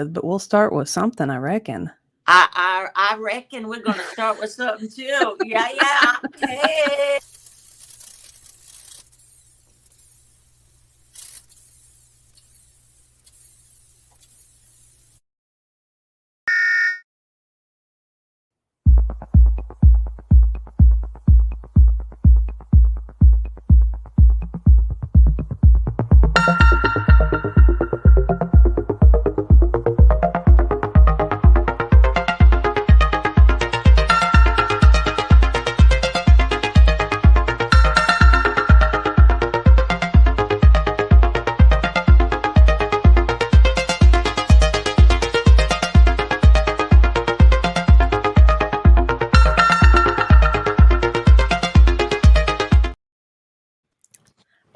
but we'll start with something, I reckon. I reckon we're gonna start with something too. Yeah, yeah. Hey.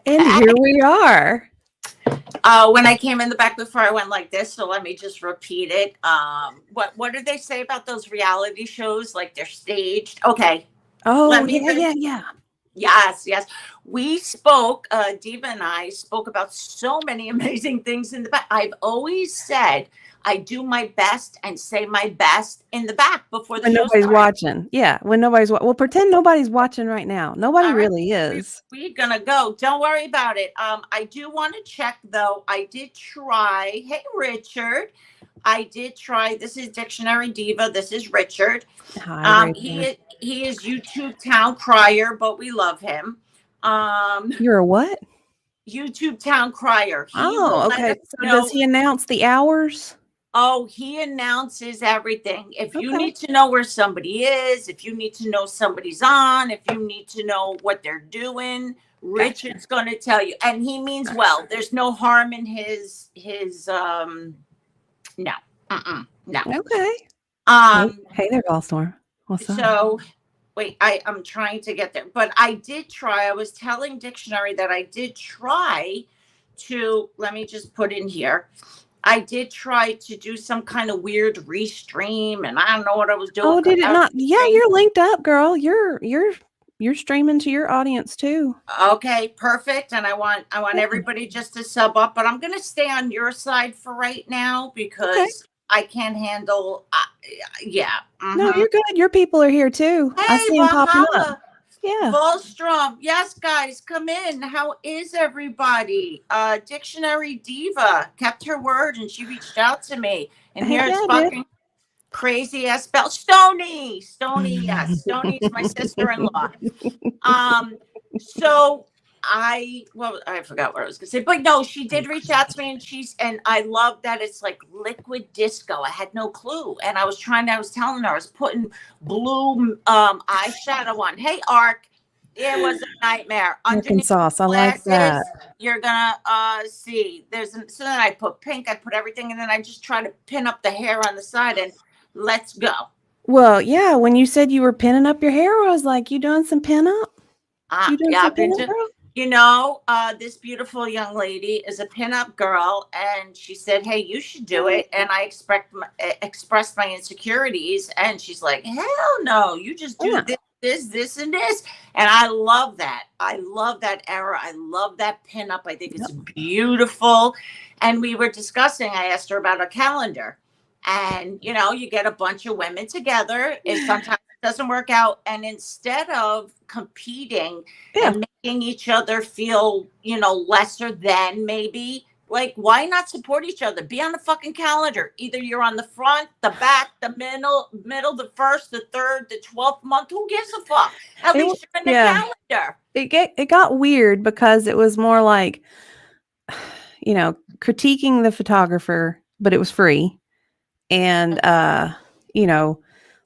And here we are. When I came in the back before, I went like this, so let me just repeat it. What did they say about those reality shows? Like they're staged. Okay. Oh, yeah. Yes, yes. We spoke, Diva and I spoke about so many amazing things in the back. I've always said I do my best and say my best in the back before the When show nobody's starts. watching. Yeah, when nobody's well, pretend nobody's watching right now. Nobody All right, really is. we're gonna go. Don't worry about it. I do want to check though. I did try. Hey, Richard. I did try. This is Dictionary Diva. This is Richard. Hi, He is YouTube town crier, but we love him. You're a what? YouTube town crier. He will Oh, let okay. us So does know. he announce the hours? Oh, he announces everything. If you Okay. need to know where somebody is, if you need to know somebody's on, if you need to know what they're doing, Richard's going to tell you, and he means well. There's no harm in his no. No. Okay. Hey there, Ballstorm. What's up? So wait, I'm trying to get there, but I did try. I was telling Dictionary that I did try to, let me just put in here. I did try to do some kind of weird restream, and I don't know what I was doing. Oh, did it not? Yeah, you're linked up, girl. You're streaming to your audience too. Okay, perfect. And I want everybody just to sub up, but I'm going to stay on your side for right now because I can't handle. Yeah. No, you're good. Your people are here too. I Hey, see them popping up. Yeah. Volstrom. Yes, guys, come in. How is everybody? Dictionary Diva kept her word and she reached out to me. And here's fucking crazy ass Belle. Stony, yes. Stony's my sister-in-law. So I forgot what I was gonna say, but no, she did reach out to me and I love that it's like liquid disco. I had no clue. And I was telling her I was putting blue eyeshadow on. Hey, Ark, it was a nightmare. Underneath sauce. I like that. You're gonna see so then I put pink, I put everything, and then I just try to pin up the hair on the side and let's go. Well, yeah, when you said you were pinning up your hair, I was like, you doing some pin up? This beautiful young lady is a pinup girl, and she said, "Hey, you should do it." And I expressed my insecurities, and she's like, "Hell no, you just do this, and this." And I love that. I love that era. I love that pinup. I think it's beautiful. And we were discussing. I asked her about a calendar, and you get a bunch of women together, and sometimes doesn't work out, and instead of competing and making each other feel lesser than, maybe, like, why not support each other? Be on the fucking calendar. Either you're on the front, the back, the middle, the first, the third, the 12th month. Who gives a fuck? At least you're in the calendar. It got weird because it was more like critiquing the photographer, but it was free, and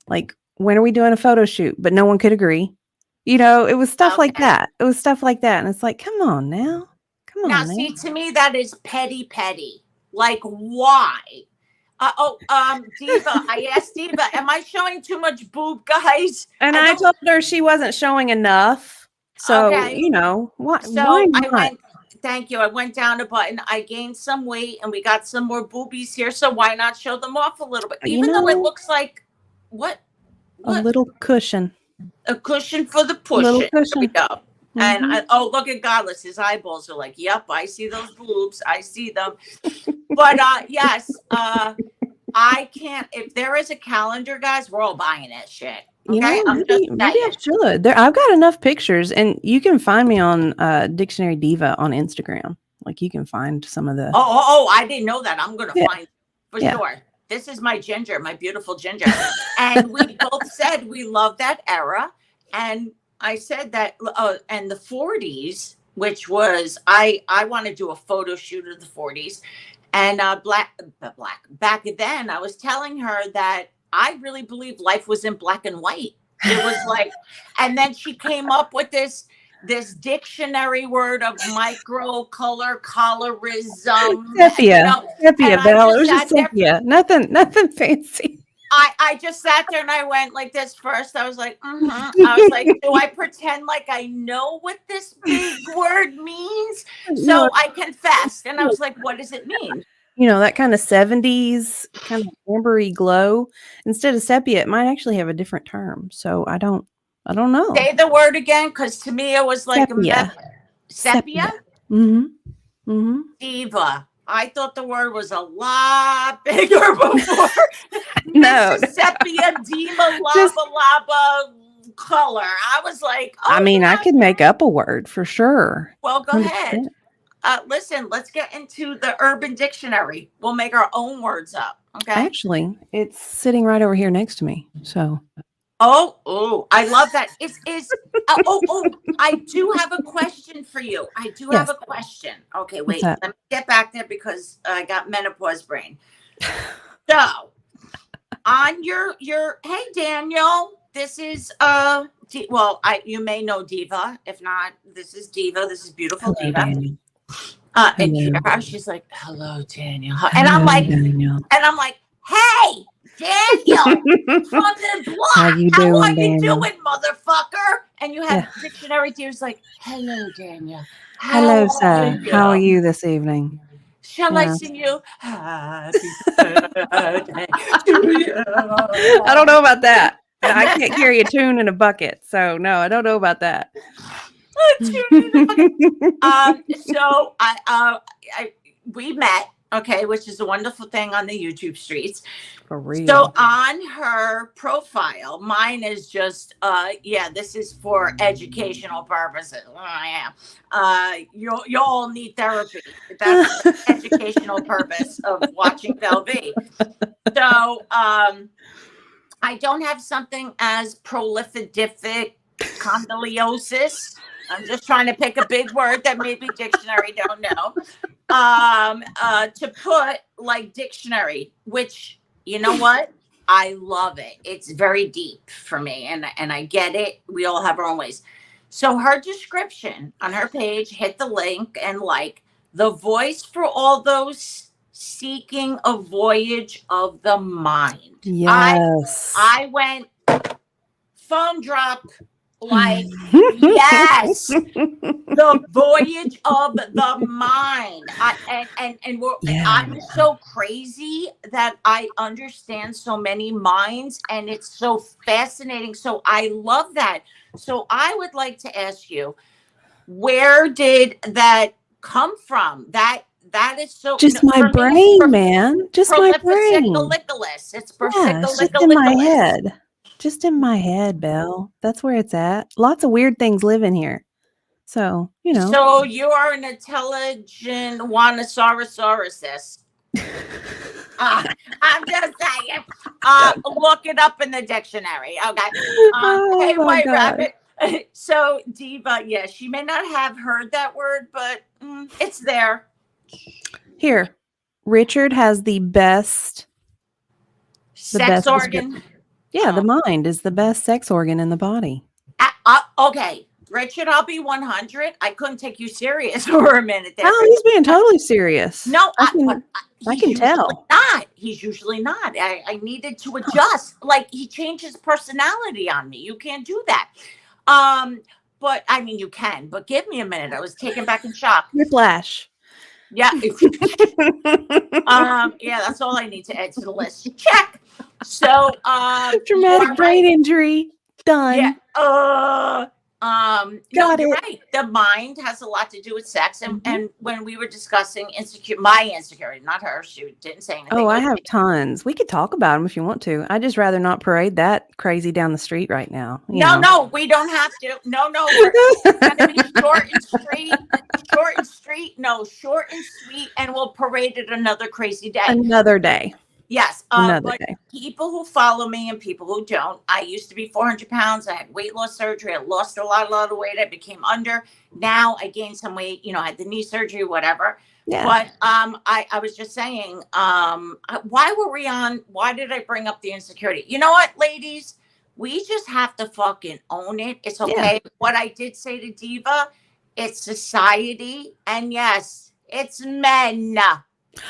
like, when are we doing a photo shoot? But no one could agree. It was stuff like that. It was stuff like that. And it's like, come on now. See, to me, that is petty. Like, why? Diva, I asked Diva, am I showing too much boob, guys? And I told her she wasn't showing enough. So, why not? Thank you. I went down a button. I gained some weight and we got some more boobies here. So why not show them off a little bit? Even though it looks like, what? A little cushion. A cushion for the pushing. There we go. Mm-hmm. And look at Godless. His eyeballs are like, yep, I see those boobs. I see them. But yes, I can't. If there is a calendar, guys, we're all buying that shit. You Okay, know, I'm just maybe I saying. should. There, I've got enough pictures, and you can find me on Dictionary Diva on Instagram. Like you can find some of the. Oh! I didn't know that. I'm gonna Yeah, find for yeah. sure. This is my ginger, my beautiful ginger, and we both said we love that era. And I said that, and the '40s, which was I want to do a photo shoot of the '40s, and black. Back then, I was telling her that I really believe life was in black and white. It was like, and then she came up with this dictionary word of micro color colorism, Sepia, and sepia, I Belle. It just was just sat there. sepia. Nothing fancy. I just sat there and I went like this first. I was like, I was like, do I pretend like I know what this big word means? No, So I confessed, and I was like, what does it mean? that kind of 70s kind of ambery glow. Instead of sepia, it might actually have a different term. So I don't know. Say the word again, because to me it was like Sepia. sepia. Sepia. Mm-hmm. Mm-hmm. Diva. I thought the word was a lot bigger before. No, Mrs. Sepia Diva just Lava Lava color. I was like, I oh mean, I yeah. could make up a word for sure. Well, go ahead. 100%. Listen, let's get into the Urban Dictionary. We'll make our own words up. Okay. Actually, it's sitting right over here next to me. So, Oh, I love that. I do have a question for you. I do have yes, a question. Okay, what's wait. that? Let me get back there because I got menopause brain. So, on your hey Daniel, this is you may know Diva. If not, this is Diva. This is beautiful Hello, Diva. Daniel. And Hello. she's like, "Hello, Daniel," and Hello, Daniel. I'm like, "Hey, Daniel from the How block, you how are doing, you Daniel? doing, motherfucker?" And you have Yeah. dictionary tears like, "Hello, Daniel. Hello, How are sir. How are you? you this evening? Shall I Yeah. sing you happy birthday to you?" I don't know about that. I can't carry a tune in a bucket. So, no, I don't know about that. So we met, okay, which is a wonderful thing on the YouTube streets. For So real. on her profile, mine is just this is for educational purposes. You all need therapy. That's the educational purpose of watching Belle Vee. So I don't have something as prolific condylosis. I'm just trying to pick a big word that maybe dictionary don't know. To put like dictionary, which you know what? I love it. It's very deep for me, and I get it. We all have our own ways. So her description on her page, hit the link and like the voice for all those seeking a voyage of the mind. Yes. I went phone drop like yes, the voyage of the mind. I'm Yeah. so crazy that I understand so many minds, and it's so fascinating. So I love that. So I would like to ask you, where did that come from? That is so Just my for me. It's brain, man. Just my brain. prolificalicolis. It's Yeah, it's just in my persicalicalicolis. head. Just in my head, Belle. That's where it's at. Lots of weird things live in here. So, So you are an intelligent Wanosaurus. I'm just saying. Look it up in the dictionary. Okay. Oh Hey, my White God. Rabbit. So Diva, yeah, she may not have heard that word, but it's there. Here, Richard has the best Sex organ. description. Yeah, the mind is the best sex organ in the body. Okay, Richard, I'll be 100. I couldn't take you serious for a minute there. Oh, he's being totally serious. No, I he's can usually tell. not. He's usually not. I needed to adjust. Like he changes personality on me. You can't do that. But I mean, you can. But give me a minute. I was taken back in shock. Whiplash. Yeah. Yeah, that's all I need to add to the list. Check. So, Traumatic brain injury. Done. Yeah. No, Got you're it. right. The mind has a lot to do with sex. And Mhm. when we were discussing my insecurity, not her, she didn't say Oh, anything. It I was have me. tons. We could talk about them if you want to. I'd just rather not parade that crazy down the street right now, you No, know. no, we don't have to. No, no, it's gonna be short and street, short and street. No, short and sweet, and we'll parade it another crazy day. Another day. Yes, Another but day. people who follow me and people who don't, I used to be 400 pounds. I had weight loss surgery. I lost a lot of weight. I became under. Now I gained some weight. I had the knee surgery, whatever. Yeah. But I was just saying, why were we on? Why did I bring up the insecurity? You know what, ladies? We just have to fucking own it. It's Yeah. okay. What I did say to Diva, it's society, and yes, it's men.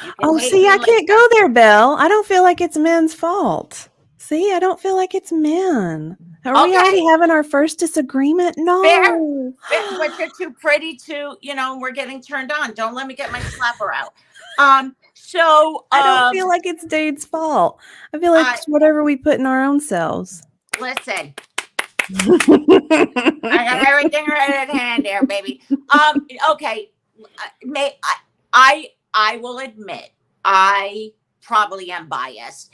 You can Oh, hate see, me I can't later. go there, Belle. I don't feel like it's men's fault. See, I don't feel like it's men. Are we Okay. already having our first disagreement? Fair, No. but you're too pretty to, we're getting turned on. Don't let me get my slapper out. So I don't feel like it's dude's fault. I feel like I it's whatever we put in our own selves. listen, I got everything right at hand there, baby. Okay, may I will admit I probably am biased,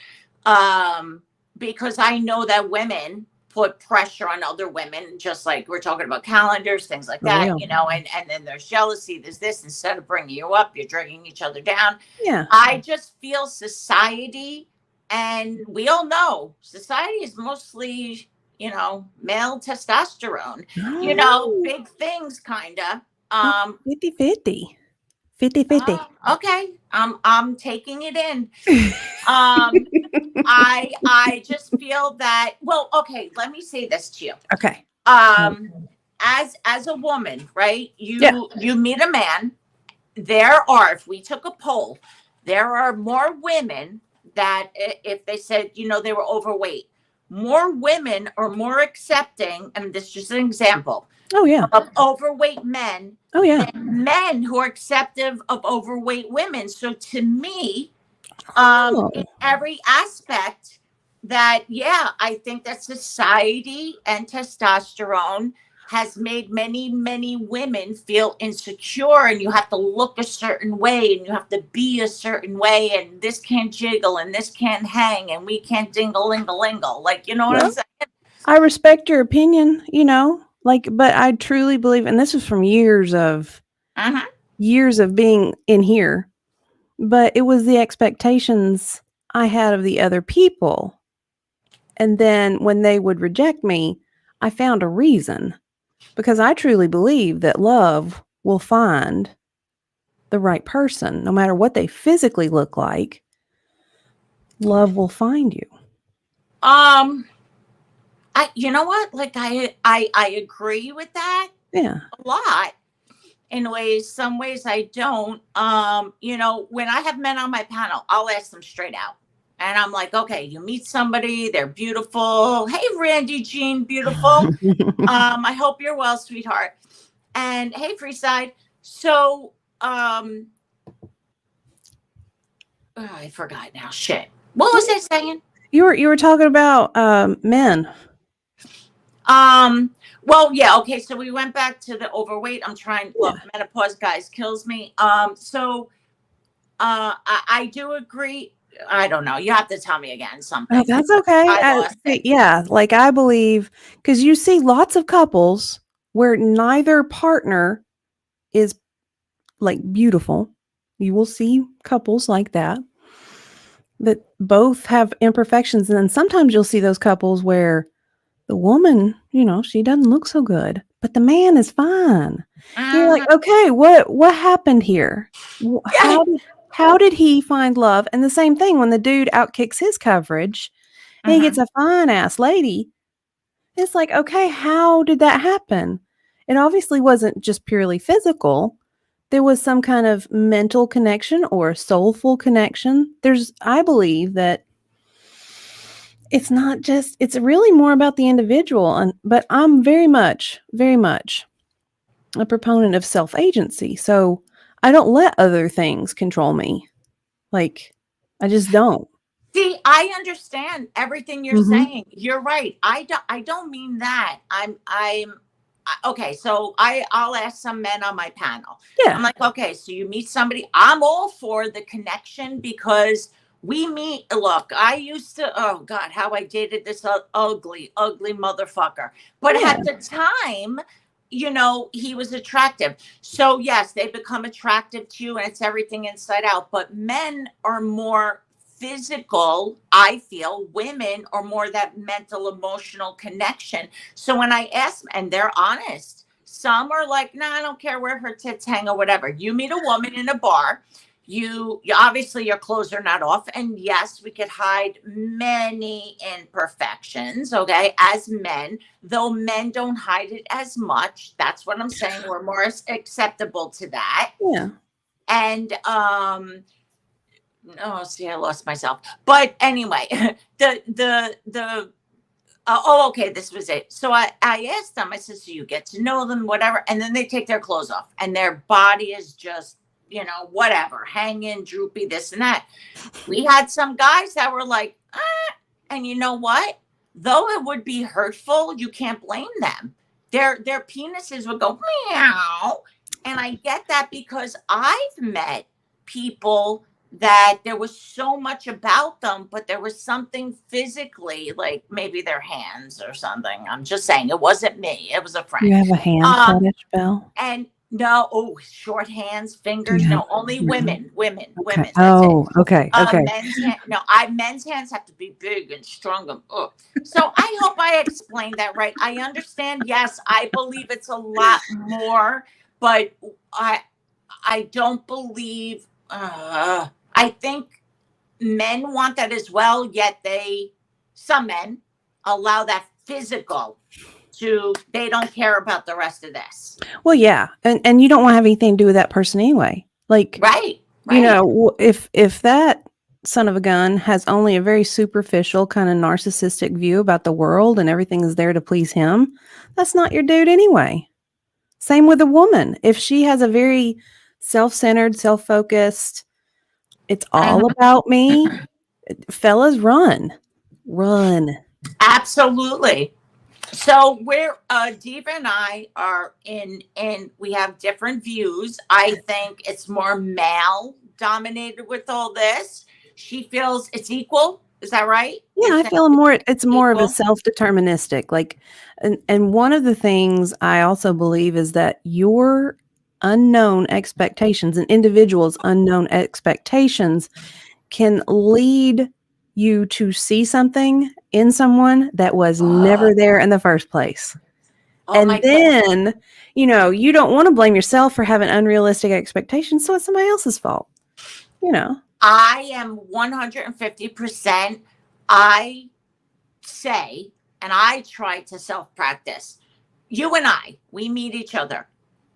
because I know that women put pressure on other women, just like we're talking about calendars, things like Oh, that, yeah. and then there's jealousy, there's this, instead of bringing you up, you're dragging each other down. Yeah. I just feel society, and we all know society is mostly, male testosterone, Oh, big things, kind of. oh, 50-50. 50-50. Okay, I'm taking it in. Um, I just feel that. Well, okay, let me say this to you. Okay. Um, as a woman, right? Yeah. You meet a man. There are, if we took a poll, there are more women that if they said, they were overweight, more women are more accepting, and this is just an example Oh, yeah. of overweight men Oh, yeah. than men who are acceptive of overweight women. So to me, in Oh, every aspect, that, yeah, I think that society and testosterone has made many, many women feel insecure, and you have to look a certain way and you have to be a certain way, and this can't jiggle and this can't hang and we can't dingle lingle lingle, like, you know what I'm well, saying? I respect your opinion, but I truly believe, and this was from Uh-huh. years of being in here, but it was the expectations I had of the other people. And then when they would reject me, I found a reason because I truly believe that love will find the right person, no matter what they physically look like. Love will find you. um you know what, like, I agree with that Yeah. a lot, in ways. Some ways I don't. When I have men on my panel, I'll ask them straight out. And I'm like, okay, you meet somebody, they're beautiful. Hey, Randy Jean, beautiful. I hope you're well, sweetheart. And hey, Freeside. So, I forgot now. Shit. What was I saying? You were talking about men. Well, yeah, okay. So we went back to the overweight. I'm trying. Yeah. Look, menopause, guys, kills me. So I do agree. I don't know. You have to tell me again Oh, something. that's okay. I lost it. Yeah, like I believe because you see lots of couples where neither partner is like beautiful. You will see couples like that both have imperfections, and then sometimes you'll see those couples where the woman, she doesn't look so good, but the man is fine. You're like, Mhm. okay, what happened here? Yeah. How did he find love? And the same thing when the dude outkicks his coverage and he gets Mhm. a fine ass lady. It's like, okay, how did that happen? It obviously wasn't just purely physical. There was some kind of mental connection or a soulful connection. I believe that it's really more about the individual. But I'm very much a proponent of self agency. So I don't let other things control me. Like, I just don't. See, I understand everything you're Hmm. saying. You're right. I don't mean that. I'm okay, so I'll ask some men on my panel. Yeah. I'm like, okay, so you meet somebody. I'm all for the connection because we meet. Look, I used to. Oh God, how I dated this ugly, ugly motherfucker. But Yeah. at the time, he was attractive. So yes, they become attractive to you, and it's everything inside out. But men are more physical. I feel women are more that mental, emotional connection. So when I ask, and they're honest, some are like, "No, I don't care where her tits hang or whatever." You meet a woman in a bar, you obviously your clothes are not off, and yes, we could hide many imperfections, okay, as men, though men don't hide it as much. That's what I'm saying. We're more acceptable to that. Yeah. And oh, see, I lost myself. But anyway, okay, this was it. So I asked them, I said, so you get to know them, whatever. And then they take their clothes off and their body is just, whatever, hanging, droopy, this and that. We had some guys that were like, and you know what? Though it would be hurtful, you can't blame them. Their penises would go meow. And I get that because I've met people that there was so much about them, but there was something physically, like maybe their hands or something. I'm just saying, it wasn't me. It was a friend. You have a hand fetish, Belle? And no, short hands, fingers. No, only women. Okay. That's Oh, it. okay. Men's hands have to be big and strong. So I hope I explained that right. I understand. Yes, I believe it's a lot more, but I don't believe. I think men want that as well. Yet some men allow that physical. They don't care about the rest of this. Well, yeah, and you don't want to have anything to do with that person anyway. Like, right. If that son of a gun has only a very superficial kind of narcissistic view about the world and everything is there to please him, that's not your dude anyway. Same with a woman. If she has a very self-centered, self-focused, it's all about me, fellas, run. Absolutely. So we're Diva and I are in we have different views. I think it's more male dominated with all this. She feels it's equal. Is that right? Yeah, I feel it's more of a self-deterministic, like, and one of the things I also believe is that your unknown expectations, an individual's unknown expectations can lead you to see something in someone that was never there in the first place. And then, you don't want to blame yourself for having unrealistic expectations, so it's somebody else's fault. I am 150%. I say, and I try to self-practice. You and we meet each other.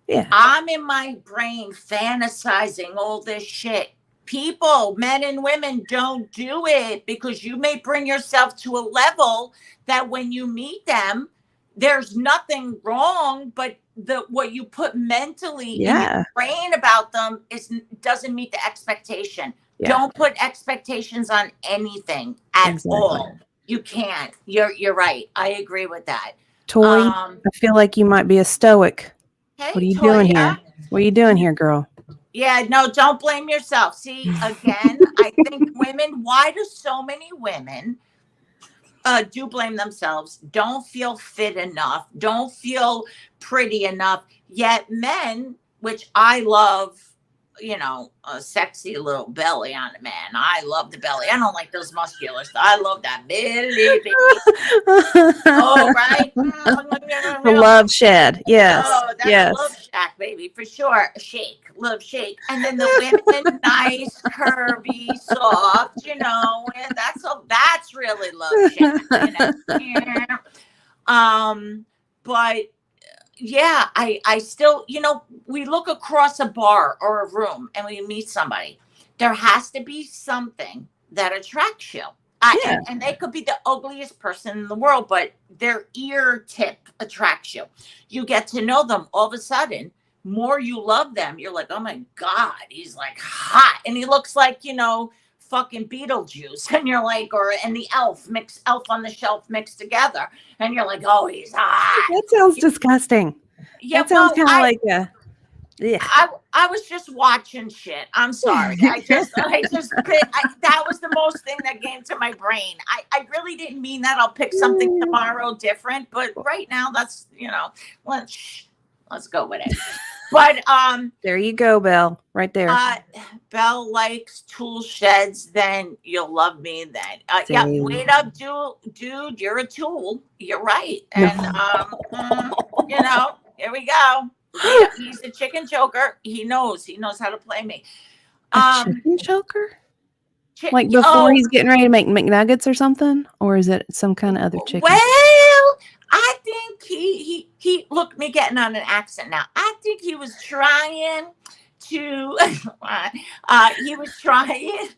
Yeah. I'm in my brain fantasizing all this shit. People, men and women, don't do it because you may bring yourself to a level that when you meet them, there's nothing wrong, but what you put mentally in your brain about them doesn't meet the expectation. Yeah. Don't put expectations on anything at all. You can't. You're right. I agree with that. Toy, I feel like you might be a stoic. Hey, what are you doing here? What are you doing here, girl? Yeah, no, don't blame yourself. See, again, I think women, why do so many women do blame themselves, don't feel fit enough, don't feel pretty enough, yet men, which I love, a sexy little belly on a man. I love the belly. I don't like those muscular stuff. I love that belly. Oh, right. The love shed. Yes. Oh, that's a love shack, baby, for sure. Love shake. And then the women, nice, curvy, soft, and that's really love shack, but yeah, I still, we look across a bar or a room and we meet somebody. There has to be something that attracts you. And they could be the ugliest person in the world, but their ear tip attracts you. You get to know them. All of a sudden, more you love them, you're like, oh my God, he's like hot. And he looks like, fucking Beetlejuice. And you're like, and the Elf on the Shelf mixed together. And you're like, oh, he's hot. That sounds disgusting. Yeah, That sounds well, kind of like a yeah. I was just watching shit. I'm sorry. That was the most thing that came to my brain. I really didn't mean that. I'll pick something tomorrow different, but right now that's, let's go with it. But There you go, Belle. Right there. Belle likes tool sheds, then you'll love me then. Yeah, Same. wait up, dude, you're a tool. You're right. No. And here we go. He's a chicken choker. He knows how to play me. A chicken choker? Like before Oh, he's getting ready to make McNuggets or something? Or is it some kind of other chicken? well, I think he look, me getting on an accent now. I think he was trying to he was trying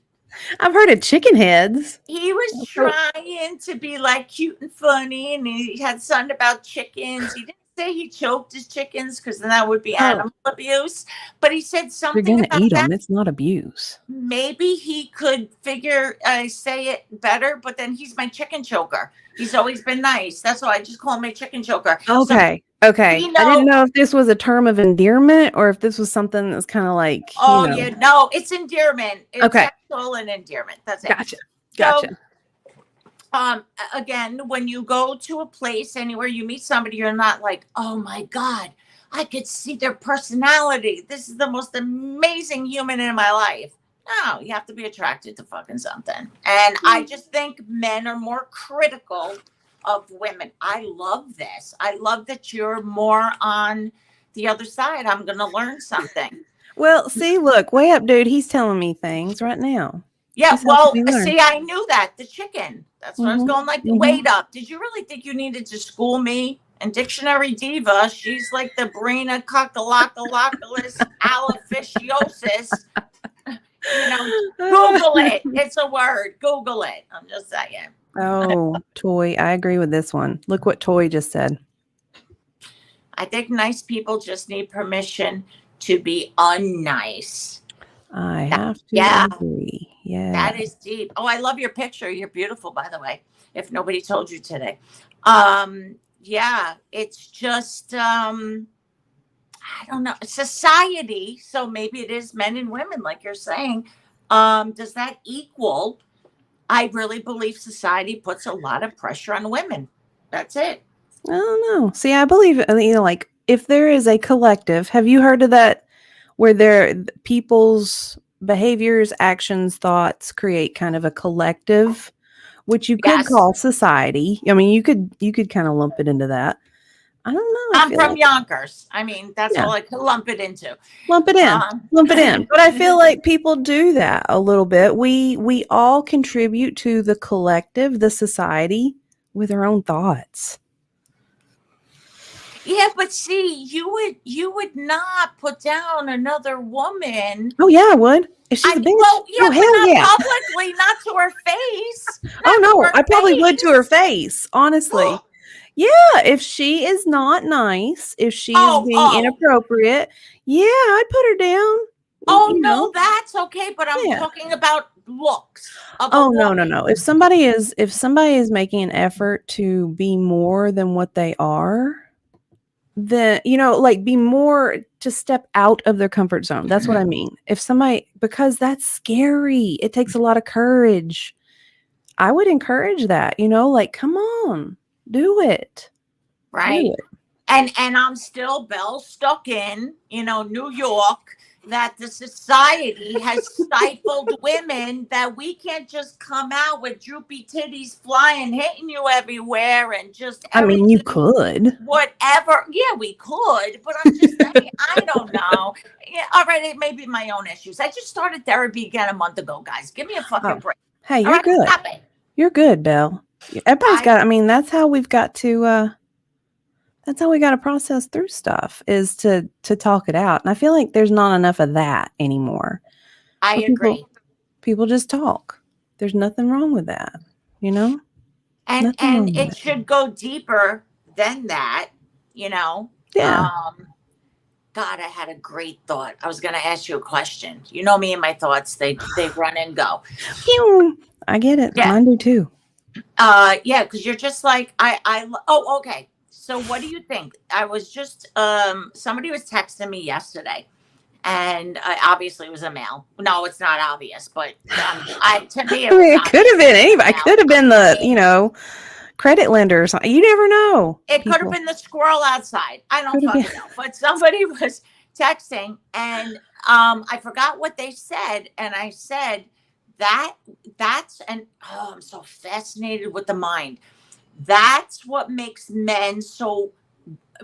I've heard of chicken heads. he was trying to be like cute and funny, and he had something about chickens. He didn't say he choked his chickens because then that would be animal abuse, but he said You're something gonna about eat that. them. It's not abuse. Maybe he could say it better, but then he's my chicken choker. He's always been nice. That's why I just call him my chicken choker. Okay. Okay. I didn't know if this was a term of endearment or if this was something that's kind of like, yeah, no, it's endearment. It's okay. sexual and endearment. That's it. Gotcha. So, again, when you go to a place anywhere, you meet somebody, you're not like, oh my God, I could see their personality. This is the most amazing human in my life. No, you have to be attracted to fucking something. And I just think men are more critical of women. I love this. I love that you're more on the other side. I'm going to learn something. Well, see, look, way up, dude. He's telling me things right now. Yeah, well, see, I knew that. The chicken. That's what I was going like, wait up. Did you really think you needed to school me? And Dictionary Diva, she's like the Brina Cockalockalockalus Alophysiosis. Google it. It's a word. Google it. I'm just saying. Oh, Toy. I agree with this one. Look what Toy just said. I think nice people just need permission to be unnice. I have to agree. Yeah. That is deep. Oh, I love your picture. You're beautiful, by the way, if nobody told you today. Yeah, it's just, I don't know, society. So maybe it is men and women, like you're saying. Does that equal? I really believe society puts a lot of pressure on women. That's it. I don't know. See, I believe, like if there is a collective, have you heard of that where people's behaviors, actions, thoughts create kind of a collective, which you could call society. I mean, you could kind of lump it into that. I don't know. I'm from Yonkers. I mean, that's all I could lump it into. Lump it in. But I feel like people do that a little bit. We all contribute to the collective, the society, with our own thoughts. Yeah, but see, you would not put down another woman. Oh yeah, I would. If she's a bitch. Well, yeah, oh hell yeah. Publicly, not to her face. Oh no, I probably would to her face, honestly. Yeah, if she is not nice, if she is being inappropriate, yeah, I'd put her down. Oh no, that's okay, but I'm talking about looks. Oh no. If somebody is making an effort to be more than what they are, then like be more, to step out of their comfort zone. That's what I mean. If somebody, because that's scary, it takes a lot of courage. I would encourage that, like, come on, do it. Right. Do it. And I'm still Belle stuck in, New York, that the society has stifled women, that we can't just come out with droopy titties flying, hitting you everywhere and just I mean, you could. Whatever. Yeah, we could. But I'm just saying, I don't know. Yeah, all right, it may be my own issues. I just started therapy again a month ago, guys. Give me a fucking break. Hey, you're good. Stop it. You're good, Belle. Everybody's that's how we've got to that's how we got to process through stuff, is to talk it out. And I feel like there's not enough of that anymore. I agree. People just talk. There's nothing wrong with that, And it should go deeper than that, Yeah. God, I had a great thought. I was going to ask you a question. You know me and my thoughts, they run and go. I get it. Yeah. Mine do too. Yeah, because you're just like, okay. So what do you think? I was just somebody was texting me yesterday, and obviously it was a male. No, it's not obvious, but to me it I was mean, it could obvious have been it was a anybody. It male. could have been I the, mean, credit lender or something. You never know. it could have People been the squirrel outside. I don't could have been. fucking know. But somebody was texting, and I forgot what they said, and I said that and I'm so fascinated with the mind. That's what makes men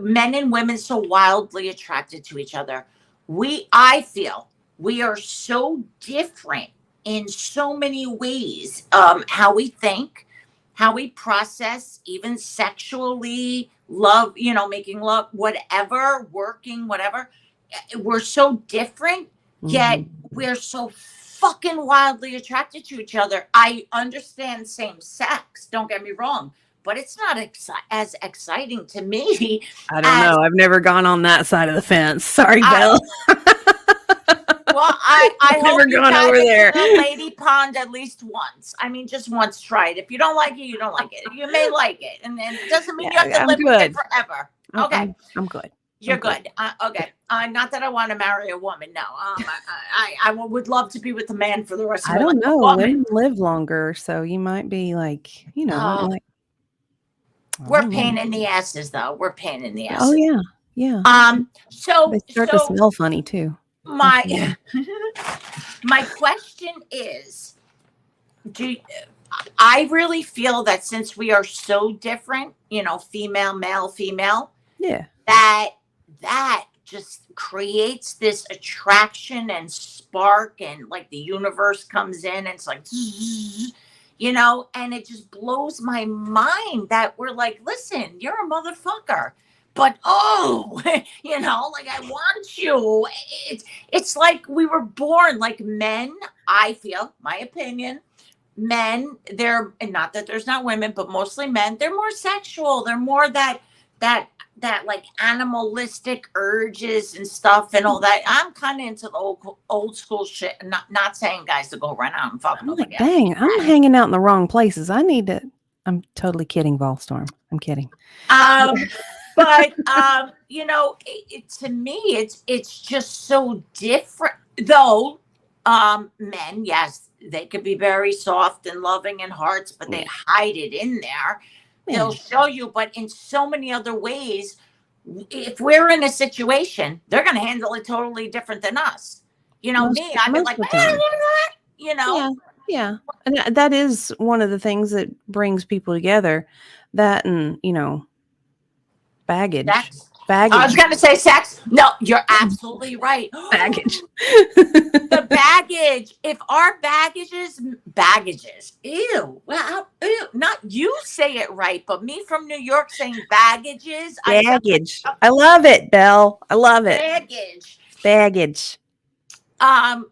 and women so wildly attracted to each other. I feel we are so different in so many ways. How we think, how we process, even sexually, love, making love, whatever, working, whatever. We're so different, yet we're so fucking wildly attracted to each other. I understand same sex, don't get me wrong, but it's not as exciting to me. I don't know. I've never gone on that side of the fence. Sorry, Belle. Well, I hope never you gone dive over into there. the lady pond at least once. I mean, just once. Try it. If you don't like it, you don't like it. You may like it, and it doesn't mean you have to live with it forever. Okay, I'm good. You're good. Okay. Not that I want to marry a woman. No. I would love to be with a man for the rest of my life. I don't know. Women live longer, so you might be like, we're pain in the asses, though. We're pain in the asses. Oh yeah, yeah. So they start to smell funny too. My question is, I really feel that since we are so different, female, male, female, yeah, that just creates this attraction and spark, and like the universe comes in and it's like, and it just blows my mind that we're like, listen, you're a motherfucker, but like I want you. It's like we were born like men. I feel, my opinion, men, they're, and not that there's not women, but mostly men, they're more sexual. They're more that like animalistic urges and stuff and all that. I'm kind of into the old school shit. Not saying guys to go run out and fuck. I'm like, dang, I'm hanging out in the wrong places. I'm totally kidding, Volstorm. I'm kidding. But to me, it's just so different. Though men, yes, they could be very soft and loving and hearts, but they hide it in there. They'll show you, but in so many other ways, if we're in a situation, they're going to handle it totally different than us. I'd be like, Yeah. And that is one of the things that brings people together. That and, baggage. Baggage. I was going to say sex. No, you're absolutely right. Baggage. The baggage. If our baggages, ew. Well, ew. Not you say it right, but me from New York saying baggages. Baggage. I love it, Belle. I love it. Baggage.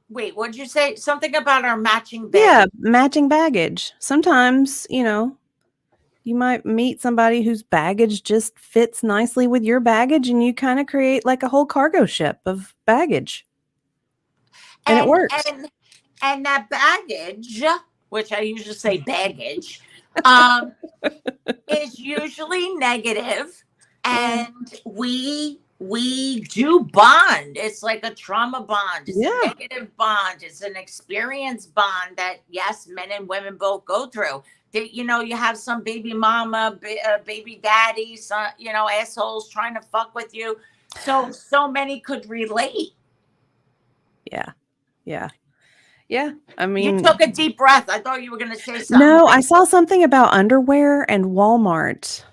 Wait, what'd you say? Something about our matching baggage. Yeah, matching baggage. Sometimes, you might meet somebody whose baggage just fits nicely with your baggage, and you kind of create like a whole cargo ship of baggage. And it works. And that baggage, which I usually say baggage, is usually negative, and we do bond. It's like a trauma bond. It's a negative bond. It's an experience bond that, yes, men and women both go through. You have some baby mama, baby daddy, some, assholes trying to fuck with you. So many could relate. Yeah. I mean, you took a deep breath. I thought you were going to say something. No, I saw something about underwear and Walmart.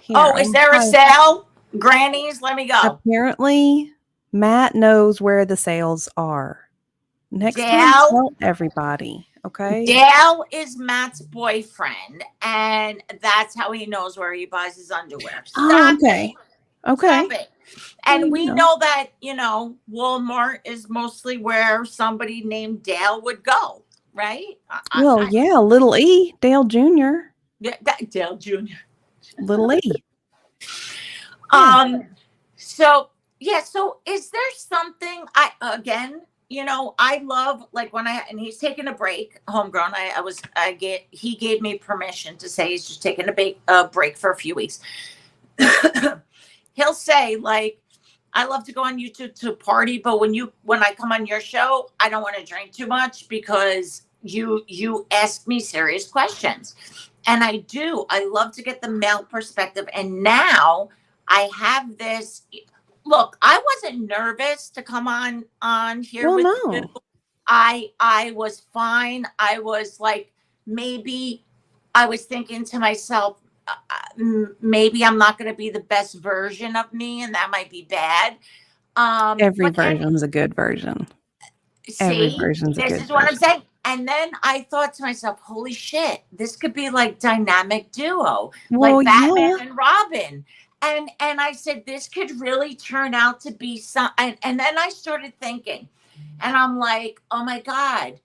Here, is there a sale? Grannies, let me go. Apparently, Matt knows where the sales are. Next time, tell everybody. Okay. Dale is Matt's boyfriend, and that's how he knows where he buys his underwear. Okay. Stop it. And we know that, Walmart is mostly where somebody named Dale would go, right? Little E, Dale Jr. Yeah, Dale Jr. Little E. So is there something I love, like when and he's taking a break, homegrown. He gave me permission to say he's just taking a break for a few weeks. he'll say like, I love to go on YouTube to party, but when I come on your show, I don't want to drink too much because you ask me serious questions. And I do. I love to get the male perspective. And now I have this. Look, I wasn't nervous to come on here Well, with you. no. I was fine. I was like, maybe I was thinking to myself, maybe I'm not going to be the best version of me, and that might be bad. Every But then, version's a good version. Every see, version's a this good is what I'm version. saying. And then I thought to myself, holy shit, this could be like dynamic duo, Well, like Batman yeah. and Robin. And I said, this could really turn out to be some. And then I started thinking, and I'm like, oh my God.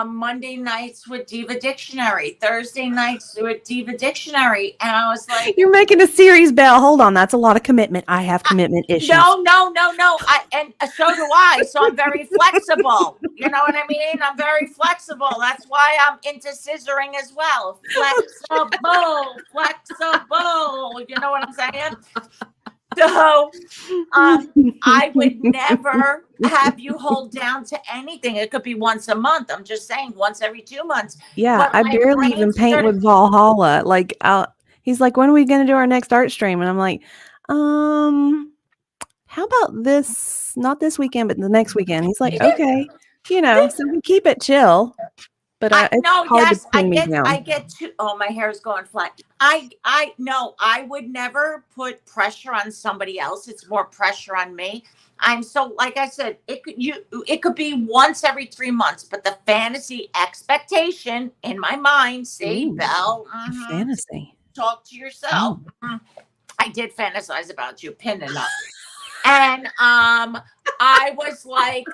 Monday nights with Diva Dictionary, Thursday nights with Diva Dictionary. And I was like, You're making a series, Belle. Hold on. That's a lot of commitment. I have commitment issues. no. And so do I. So I'm very flexible. You know what I mean? I'm very flexible. That's why I'm into scissoring as well. Flexible. You know what I'm saying? So I would never have you hold down to anything. It could be once a month. I'm just saying once every 2 months. Yeah, But I my barely brain even paint started. with Valhalla. Like, he's like, when are we going to do our next art stream? And I'm like, how about this? Not this weekend, but the next weekend. He's like, okay, so we keep it chill. But it's hard to pin me down. I get too. Oh, my hair is going flat. I no, I would never put pressure on somebody else. It's more pressure on me. I'm so, like I said, it could be once every 3 months, but the fantasy expectation in my mind, see, Ooh, Belle, fantasy. talk to yourself. I did fantasize about you pinning up. And I was like,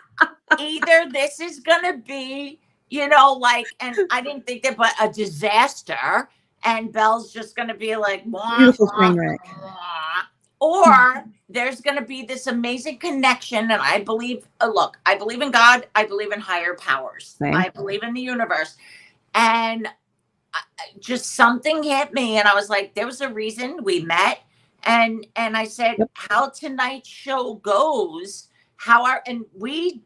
either this is gonna be, like, and I didn't think that, but a disaster, and Belle's just gonna be like, wah, Beautiful wah, train wreck. wah. Or there's gonna be this amazing connection, and I believe. Look, I believe in God. I believe in higher powers. Same. I believe in the universe, and just something hit me, and I was like, there was a reason we met. And I said, Yep. how tonight's show goes, and we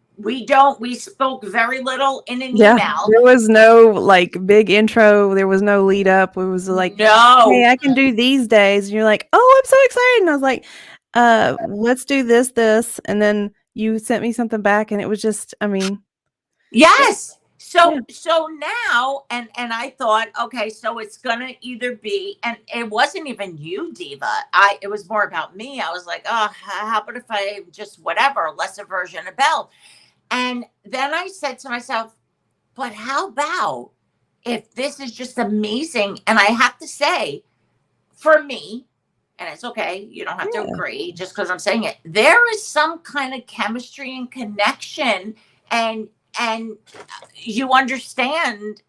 spoke very little in an email. There was no like big intro. There was no lead up. It was like, no, hey, I can do these days. And you're like, oh, I'm so excited. And I was like, let's do this. And then you sent me something back, and it was just, yes. So now, and I thought, okay, so it's gonna either be, and it wasn't even you, Diva. It was more about me. I was like, oh, how about if I just whatever, lesser version of Belle? And then I said to myself, but how about if this is just amazing? And I have to say, for me, and it's okay, you don't have to agree just because I'm saying it, there is some kind of chemistry and connection, and you understand.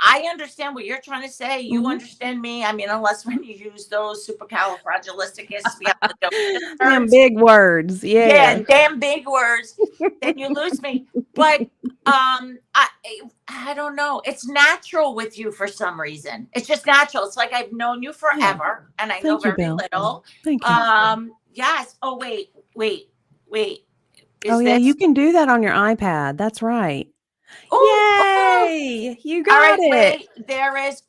I understand what you're trying to say. You understand me. I mean, unless when you use those supercalifragilisticexpialidocious damn terms. big words. Yeah, damn big words. Then you lose me. But I don't know. It's natural with you for some reason. It's just natural. It's like I've known you forever, and I know very little. Thank you. Yes. Oh, wait. Oh, yeah, you can do that on your iPad. That's right. Yay! You got all right, it. Wait, there's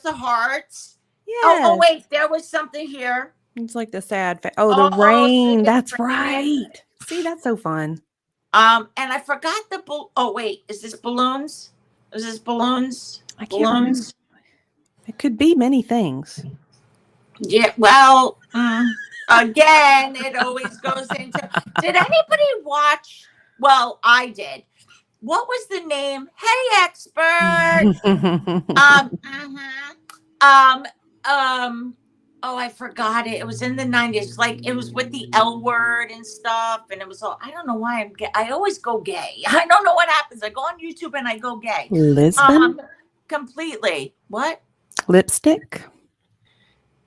the hearts. Yes. Oh, wait, there was something here. It's like the sad face. The rain. See, That's right. See, that's so fun. And I forgot the oh, wait, is this balloons? Is this balloons? I can't remember. It could be many things. Yeah, well, again, it always goes into. Did anybody watch? Well, I did. What was the name? Hey, expert. Oh, I forgot it. It was in the 90s. Like, it was with the L word and stuff, and it was all. I don't know why I'm gay. I always go gay. I don't know what happens. I go on YouTube and I go gay. Lisbon? Completely. What? Lipstick?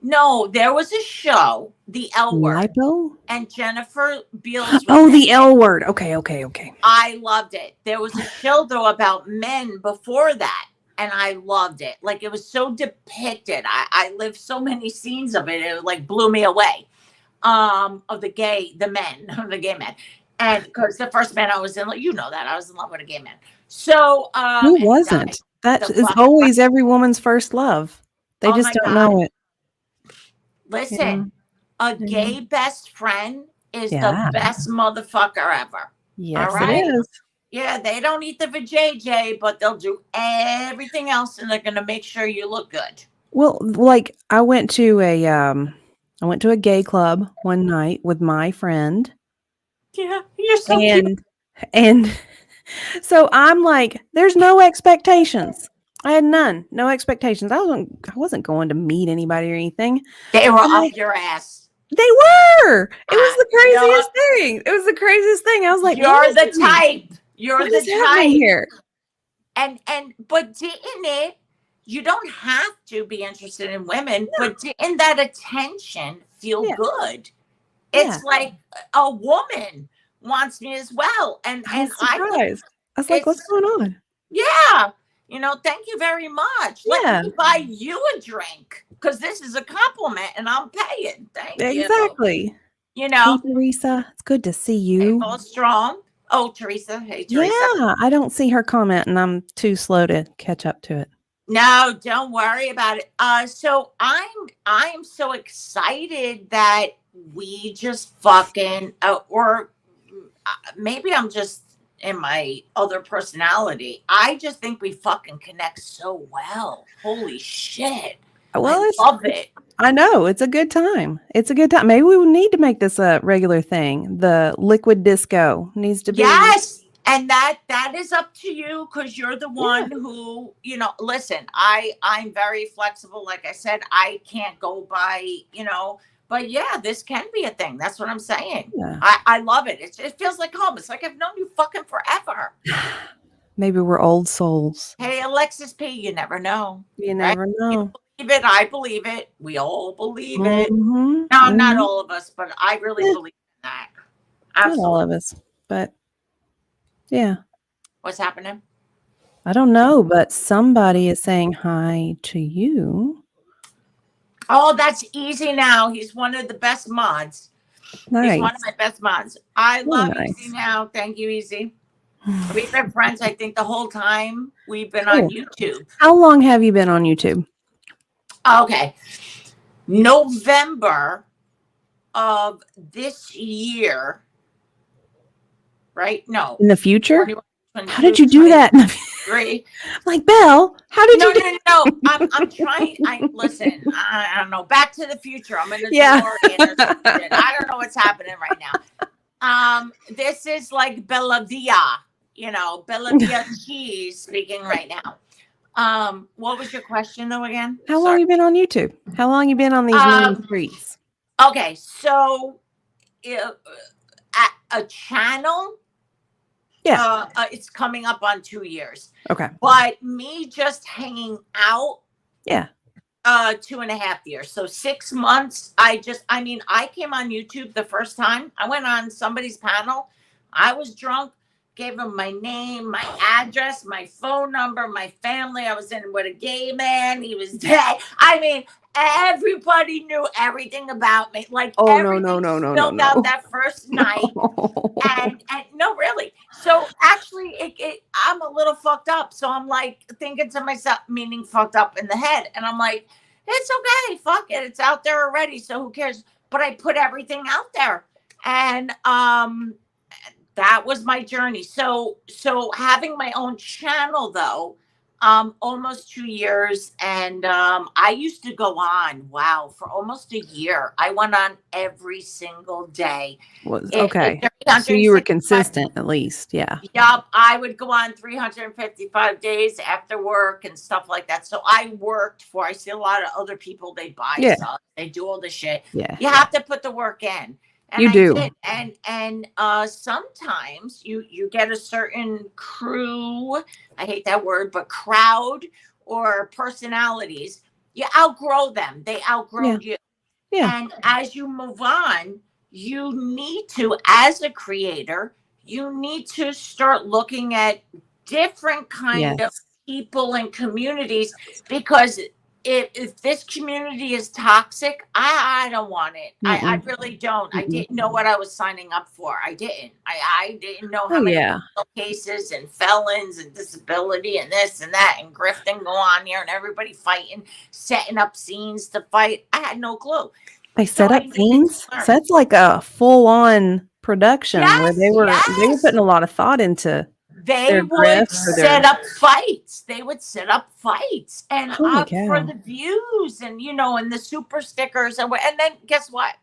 No, there was a show, the L word, Lipo? and Jennifer Beals. The L word. Okay. I loved it. There was a show though about men before that. and I loved it. Like it was so depicted. I lived so many scenes of it. It like blew me away. Of the gay men. And because the first man I was in, you know that I was in love with a gay man. So Who and he died. wasn't? That The is fuck. always every woman's first love. They Oh just my don't God. know it. Yeah. Listen, a Yeah. gay best friend is the Yeah. best motherfucker ever. All Yes, it right. is. Yeah, they don't eat the vajayjay, but they'll do everything else, and they're gonna make sure you look good. Well, like I went to a gay club one night with my friend, Yeah, you're so cute. and so I'm like, there's no expectations. I had none, no expectations. I wasn't going to meet anybody or anything. They were And up your ass. they were. It was the You know craziest what? thing. It was the craziest thing. I was like, what You're is the happening? type. You're What the is happening type. here? And but didn't it? You don't have to be interested in women, No. but didn't that attention feel Yeah. good? Yeah. It's like a woman wants me as well, and I was I could. surprised. I was like, what's It's going on? yeah. Thank you very much. Let Yeah, me buy you a drink because this is a compliment and I'm paying. Thank you. exactly. You Hey, know, Teresa, it's good to see hey, you. go strong. Oh, Teresa. Hey, Yeah, Teresa. I don't see her comment, and I'm too slow to catch up to it. No, don't worry about it. So I'm so excited that we just fucking or maybe I'm just in my other personality. I just think we fucking connect so well. Holy shit. Well, I love it. I know, it's a good time. It's a good time. Maybe we would need to make this a regular thing. The liquid disco needs to be. Yes. And that is up to you because you're the Yeah. one who, listen, I'm very flexible. Like I said, I can't go by, but yeah, this can be a thing. That's what I'm saying. Yeah. I love it. It feels like home. It's like I've known you fucking forever. Maybe we're old souls. Hey, Alexis P, you never know. You Right? never know. You believe it. I believe it. We all believe it. Mhm, No, not mhm. all of us, but I really Yeah. believe in that. Not all Absolutely. of us, but yeah. What's happening? I don't know, but somebody is saying hi to you. Oh, that's Easy now. He's one of the best mods. Nice. He's one of my best mods. I love nice. Easy now. Thank you, Easy. We've been friends, I think, the whole time we've been Cool. on YouTube. How long have you been on YouTube? Okay. November of this year, right? No. In the future? 21, How did you do that? Like, Belle, how did No, you do no. I'm trying. Listen. I don't know. Back to the Future. I'm in a Yeah. DeLorean or something. I don't know what's happening right now. This is like Belle Vee, Belle Vee cheese speaking right now. What was your question though again? How long you been on YouTube? How long you been on these mean streets? Okay, so a channel. Yeah. It's coming up on 2 years. Okay. But me just hanging out. Yeah. 2.5 years. So 6 months. I came on YouTube the first time. I went on somebody's panel. I was drunk, gave him my name, my address, my phone number, my family. I was in with a gay man. He was dead. Everybody knew everything about me. Like everything spilled out that first night. And no, really. So actually, I'm a little fucked up. So I'm like thinking to myself, meaning fucked up in the head. And I'm like, it's okay. Fuck it. It's out there already. So who cares? But I put everything out there. And that was my journey. So having my own channel though, almost 2 years. And I used to go on, for almost a year. I went on every single day. Okay. So you were consistent at least. Yeah. Yep. I would go on 355 days after work and stuff like that. So I see a lot of other people, they buy stuff, they do all this shit. Yeah. You have to put the work in. And you do. Did. And sometimes you get a certain crew, I hate that word, but crowd or personalities, you outgrow them. They outgrow you. Yeah. And as you move on, you need to, as a creator, you need to start looking at different kind of people and communities, because if this community is toxic, I don't want it. I Mm-mm. really don't. I Mm-mm. didn't know what I was signing up for. I didn't. I didn't know Oh how many yeah. cases and felons and disability and this and that and grifting go on here and everybody fighting, setting up scenes to fight. I had no clue. They So set I up needed to scenes? So learn. that's like a full-on production where Yes, they were yes. putting a lot of thought into They their would grift or their set up fights. They would set up fights and holy up for cow. the views and and the super stickers and then guess what?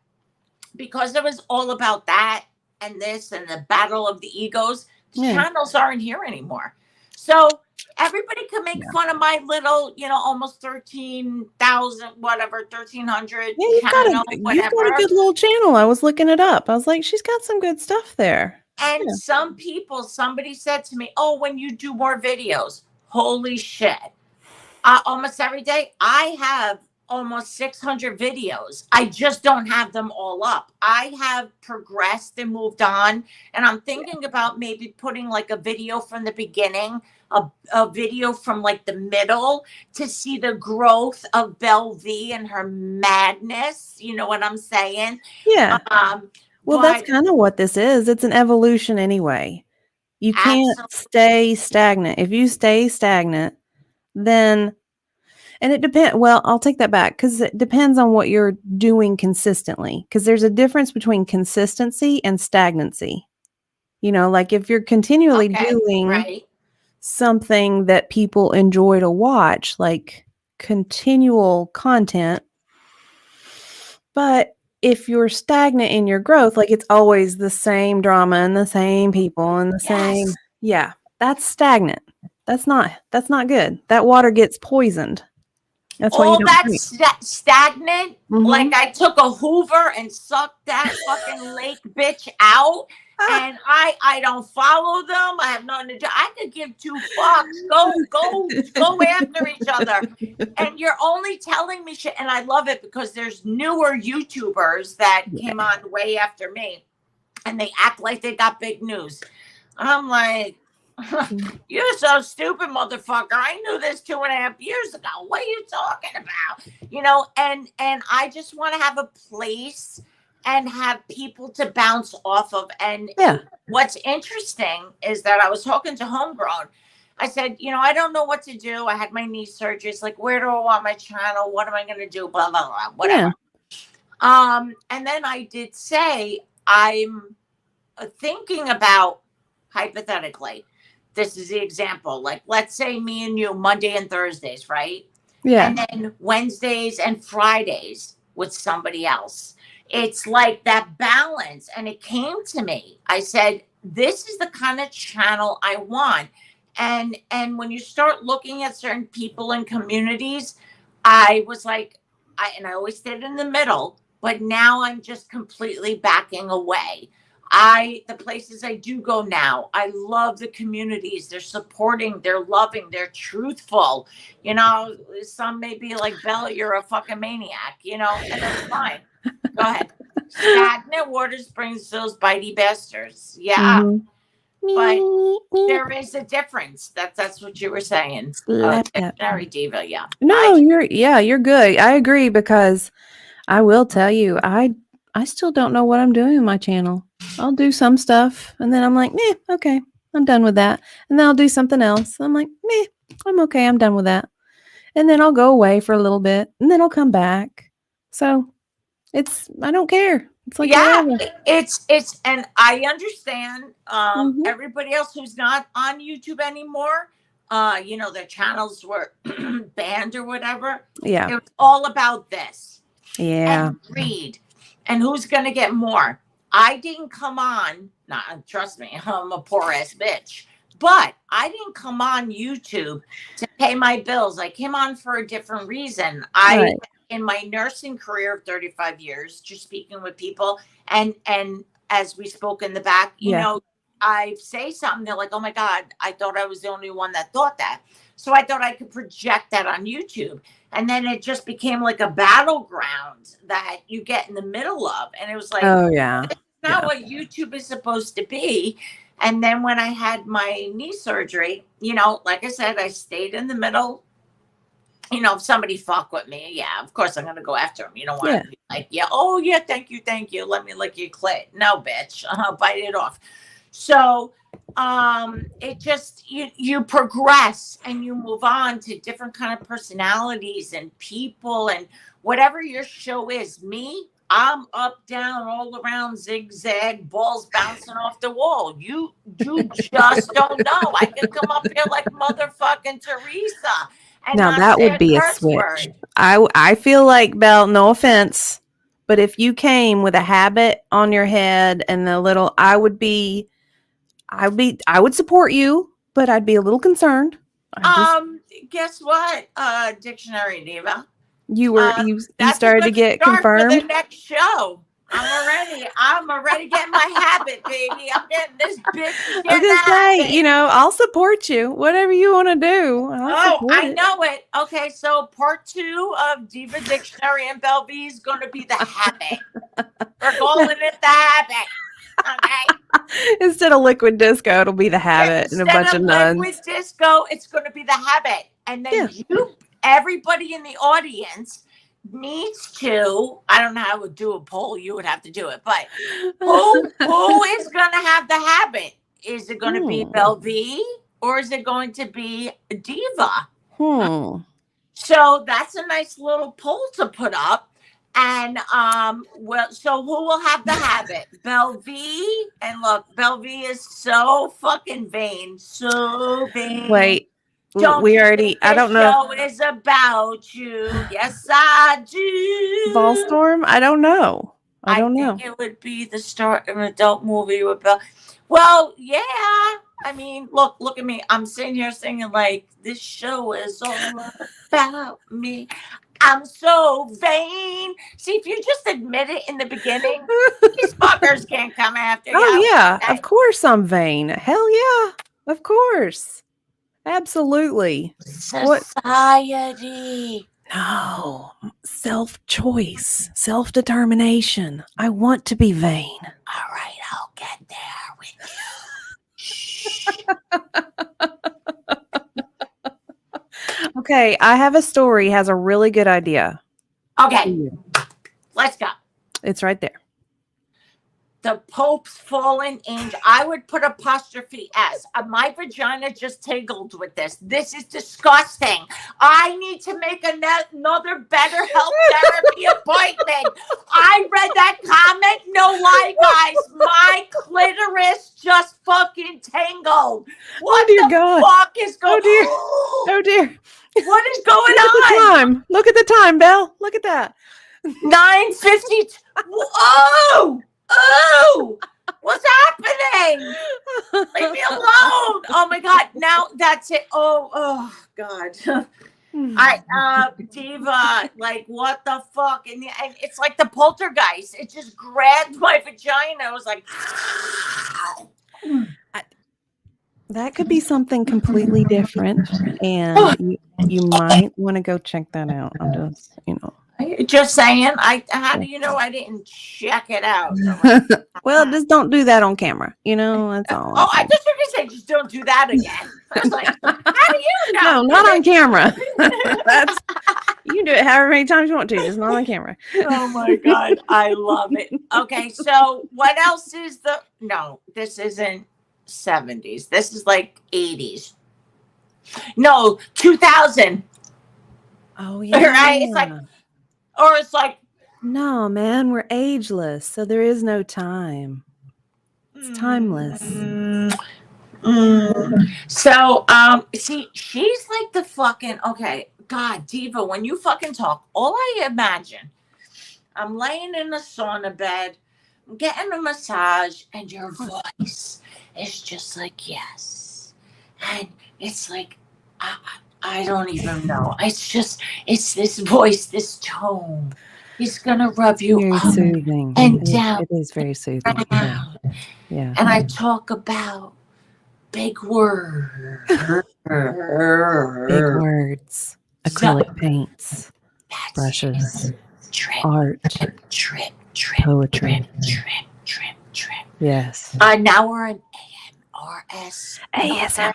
Because it was all about that and this and the battle of the egos, the Yeah. channels aren't here anymore. So everybody can make Yeah. fun of my little, almost 13,000, whatever, 1,300 Yeah, channel, you've got a whatever. good little channel. I was looking it up. I was like, she's got some good stuff there. And Yeah. somebody said to me, oh, when you do more videos, holy shit. Almost every day, I have almost 600 videos. I just don't have them all up. I have progressed and moved on. And I'm thinking about maybe putting like a video from the beginning, a video from like the middle to see the growth of Belle Vee and her madness. You know what I'm saying? Yeah. Well, that's But kind of what this is. It's an evolution anyway. You can't absolutely. stay stagnant. If you stay stagnant, then and it depends. Well, I'll take that back because it depends on what you're doing consistently. Because there's a difference between consistency and stagnancy. Like if you're continually Okay, doing right. something that people enjoy to watch, like continual content, but if you're stagnant in your growth, like it's always the same drama and the same people and the same, Yes. yeah, that's stagnant. That's not good. That water gets poisoned. That's why you All don't that drink. stagnant, like Mhm. I took a Hoover and sucked that fucking lake bitch out. Ah. And I don't follow them. I have nothing to do. I could give two fucks. Go after each other. And you're only telling me shit. And I love it because there's newer YouTubers that Yeah. came on way after me, and they act like they got big news. I'm like, you're so stupid, motherfucker. I knew this 2.5 years ago. What are you talking about? And I just want to have a place and have people to bounce off of. And Yeah. what's interesting is that I was talking to Homegrown. I said, I don't know what to do. I had my knee surgery. It's like, where do I want my channel? What am I going to do? Blah, blah, blah, whatever. Yeah. And then I did say, I'm thinking about, hypothetically, this is the example. Like, let's say me and you, Monday and Thursdays, right? Yeah. And then Wednesdays and Fridays with somebody else. It's like that balance. And it came to me. I said, this is the kind of channel I want. And when you start looking at certain people and communities, I was like, I always stayed in the middle, but now I'm just completely backing away. The places I do go now, I love the communities. They're supporting, they're loving, they're truthful. Some may be like, Bella, you're a fucking maniac, and that's fine. Go ahead. Stagnant waters brings those bitey bastards. Yeah. Mhm. But there is a difference. That's what you were saying. Slap that. Dictionary diva, yeah. No, you're good. I agree because I will tell you, I still don't know what I'm doing with my channel. I'll do some stuff and then I'm like, meh, okay, I'm done with that. And then I'll do something else. I'm like, meh, I'm okay, I'm done with that. And then I'll go away for a little bit and then I'll come back. So I don't care. It's like Yeah, whatever. it's and I understand Mhm. everybody else who's not on YouTube anymore, their channels were banned or whatever. Yeah. It was all about this. Yeah. And greed. And who's gonna get more? I didn't come on, not trust me, I'm a poor ass bitch. But I didn't come on YouTube to pay my bills. I came on for a different reason. Right. In my nursing career of 35 years, just speaking with people, and as we spoke in the back, Yeah. I say something, they're like, oh my God, I thought I was the only one that thought that. So I thought I could project that on YouTube. And then it just became like a battleground that you get in the middle of. And it was like, Oh yeah. not Yeah. what YouTube is supposed to be. And then when I had my knee surgery, like I said, I stayed in the middle. If somebody fuck with me, yeah, of course I'm gonna go after them. You don't want to be like, yeah, oh yeah, thank you, let me lick your clit. No, bitch, bite it off. So it just you progress and you move on to different kind of personalities and people and whatever your show is. Me, I'm up, down, all around, zigzag, balls bouncing off the wall. You just don't know. I could come up here like motherfucking Teresa and Now not that say would a be a curse switch. word. I feel like, Belle, no offense, but if you came with a habit on your head and the little, I would support you, but I'd be a little concerned. Guess what? Dictionary Diva. You That's started a to good get start for confirmed. the next show. I'm already getting my habit, baby. I'm getting this bitch. I was gonna say, I'll support you. Whatever you want to do, I know it. Okay, so part 2 of Diva Dictionary and Belle Vee is going to be the habit. We're calling it the habit. Okay. Instead of liquid disco, it'll be the habit and a bunch of nuns. Liquid disco, it's going to be the habit, and then everybody in the audience needs to. I don't know how I would do a poll. You would have to do it, but who is going to have the habit? Is it going to be Belle Vee or is it going to be Diva? So that's a nice little poll to put up. And so who will have the habit? Belle Vee. And look, Belle Vee is so fucking vain. So vain. Wait. I don't know. Show is about you. Yes, I do. Ballstorm? I don't know. I think it would be the start of an adult movie with Belle. Well, yeah. I mean, look at me. I'm sitting here singing like this show is all about me. I'm so vain. See, if you just admit it in the beginning, these fuckers can't come after you. Oh, yeah. Okay. Of course I'm vain. Hell yeah. Of course. Absolutely. Society. No. Self-choice. Self-determination. I want to be vain. All right. I'll get there with you. Okay. I have a story. Has a really good idea. Okay. Let's go. It's right there. The Pope's fallen angel. I would put apostrophe S. My vagina just tingled with this. This is disgusting. I need to make another better health therapy appointment. I read that comment. No lie, guys. My clitoris just fucking tingled. What the fuck is going on? Oh, dear. What is going on? Look at the time, Belle. Look at that. 9:52. Whoa! Oh, what's happening? Leave me alone. Oh my God. Now that's it. Oh God. Diva, like what the fuck? And it's like the poltergeist. It just grabbed my vagina. I was like, that could be something completely different. And you might want to go check that out. I'm just, Just saying. How do you know I didn't check it out? Well, just don't do that on camera. That's all. Oh, I just heard you say just don't do that again. I was like, how do you know? No, not on camera. You can do it however many times you want to, just not on camera. Oh my God, I love it. Okay, so what else is no, this isn't 70s. This is like 80s. No, 2000. Oh yeah. Right? It's like no, man, we're ageless, so there is no time. It's timeless. So, see, she's like the fucking, okay, God, Diva, when you fucking talk, all I imagine, I'm laying in a sauna bed, I'm getting a massage, and your voice is just like, yes. And it's like, I don't even know. It's this voice, this tone. He's gonna rub you very up soothing and down. It is very soothing. Yeah. And I talk about big words. Big words. Acrylic paints. Brushes. Art. Trip. Poetry. Trip. Yes. Now we're in ASMR.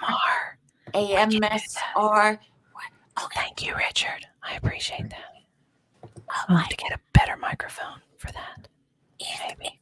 AMSR. Okay. Thank you, Richard. I appreciate that. I'll have to get a better microphone for that. Maybe.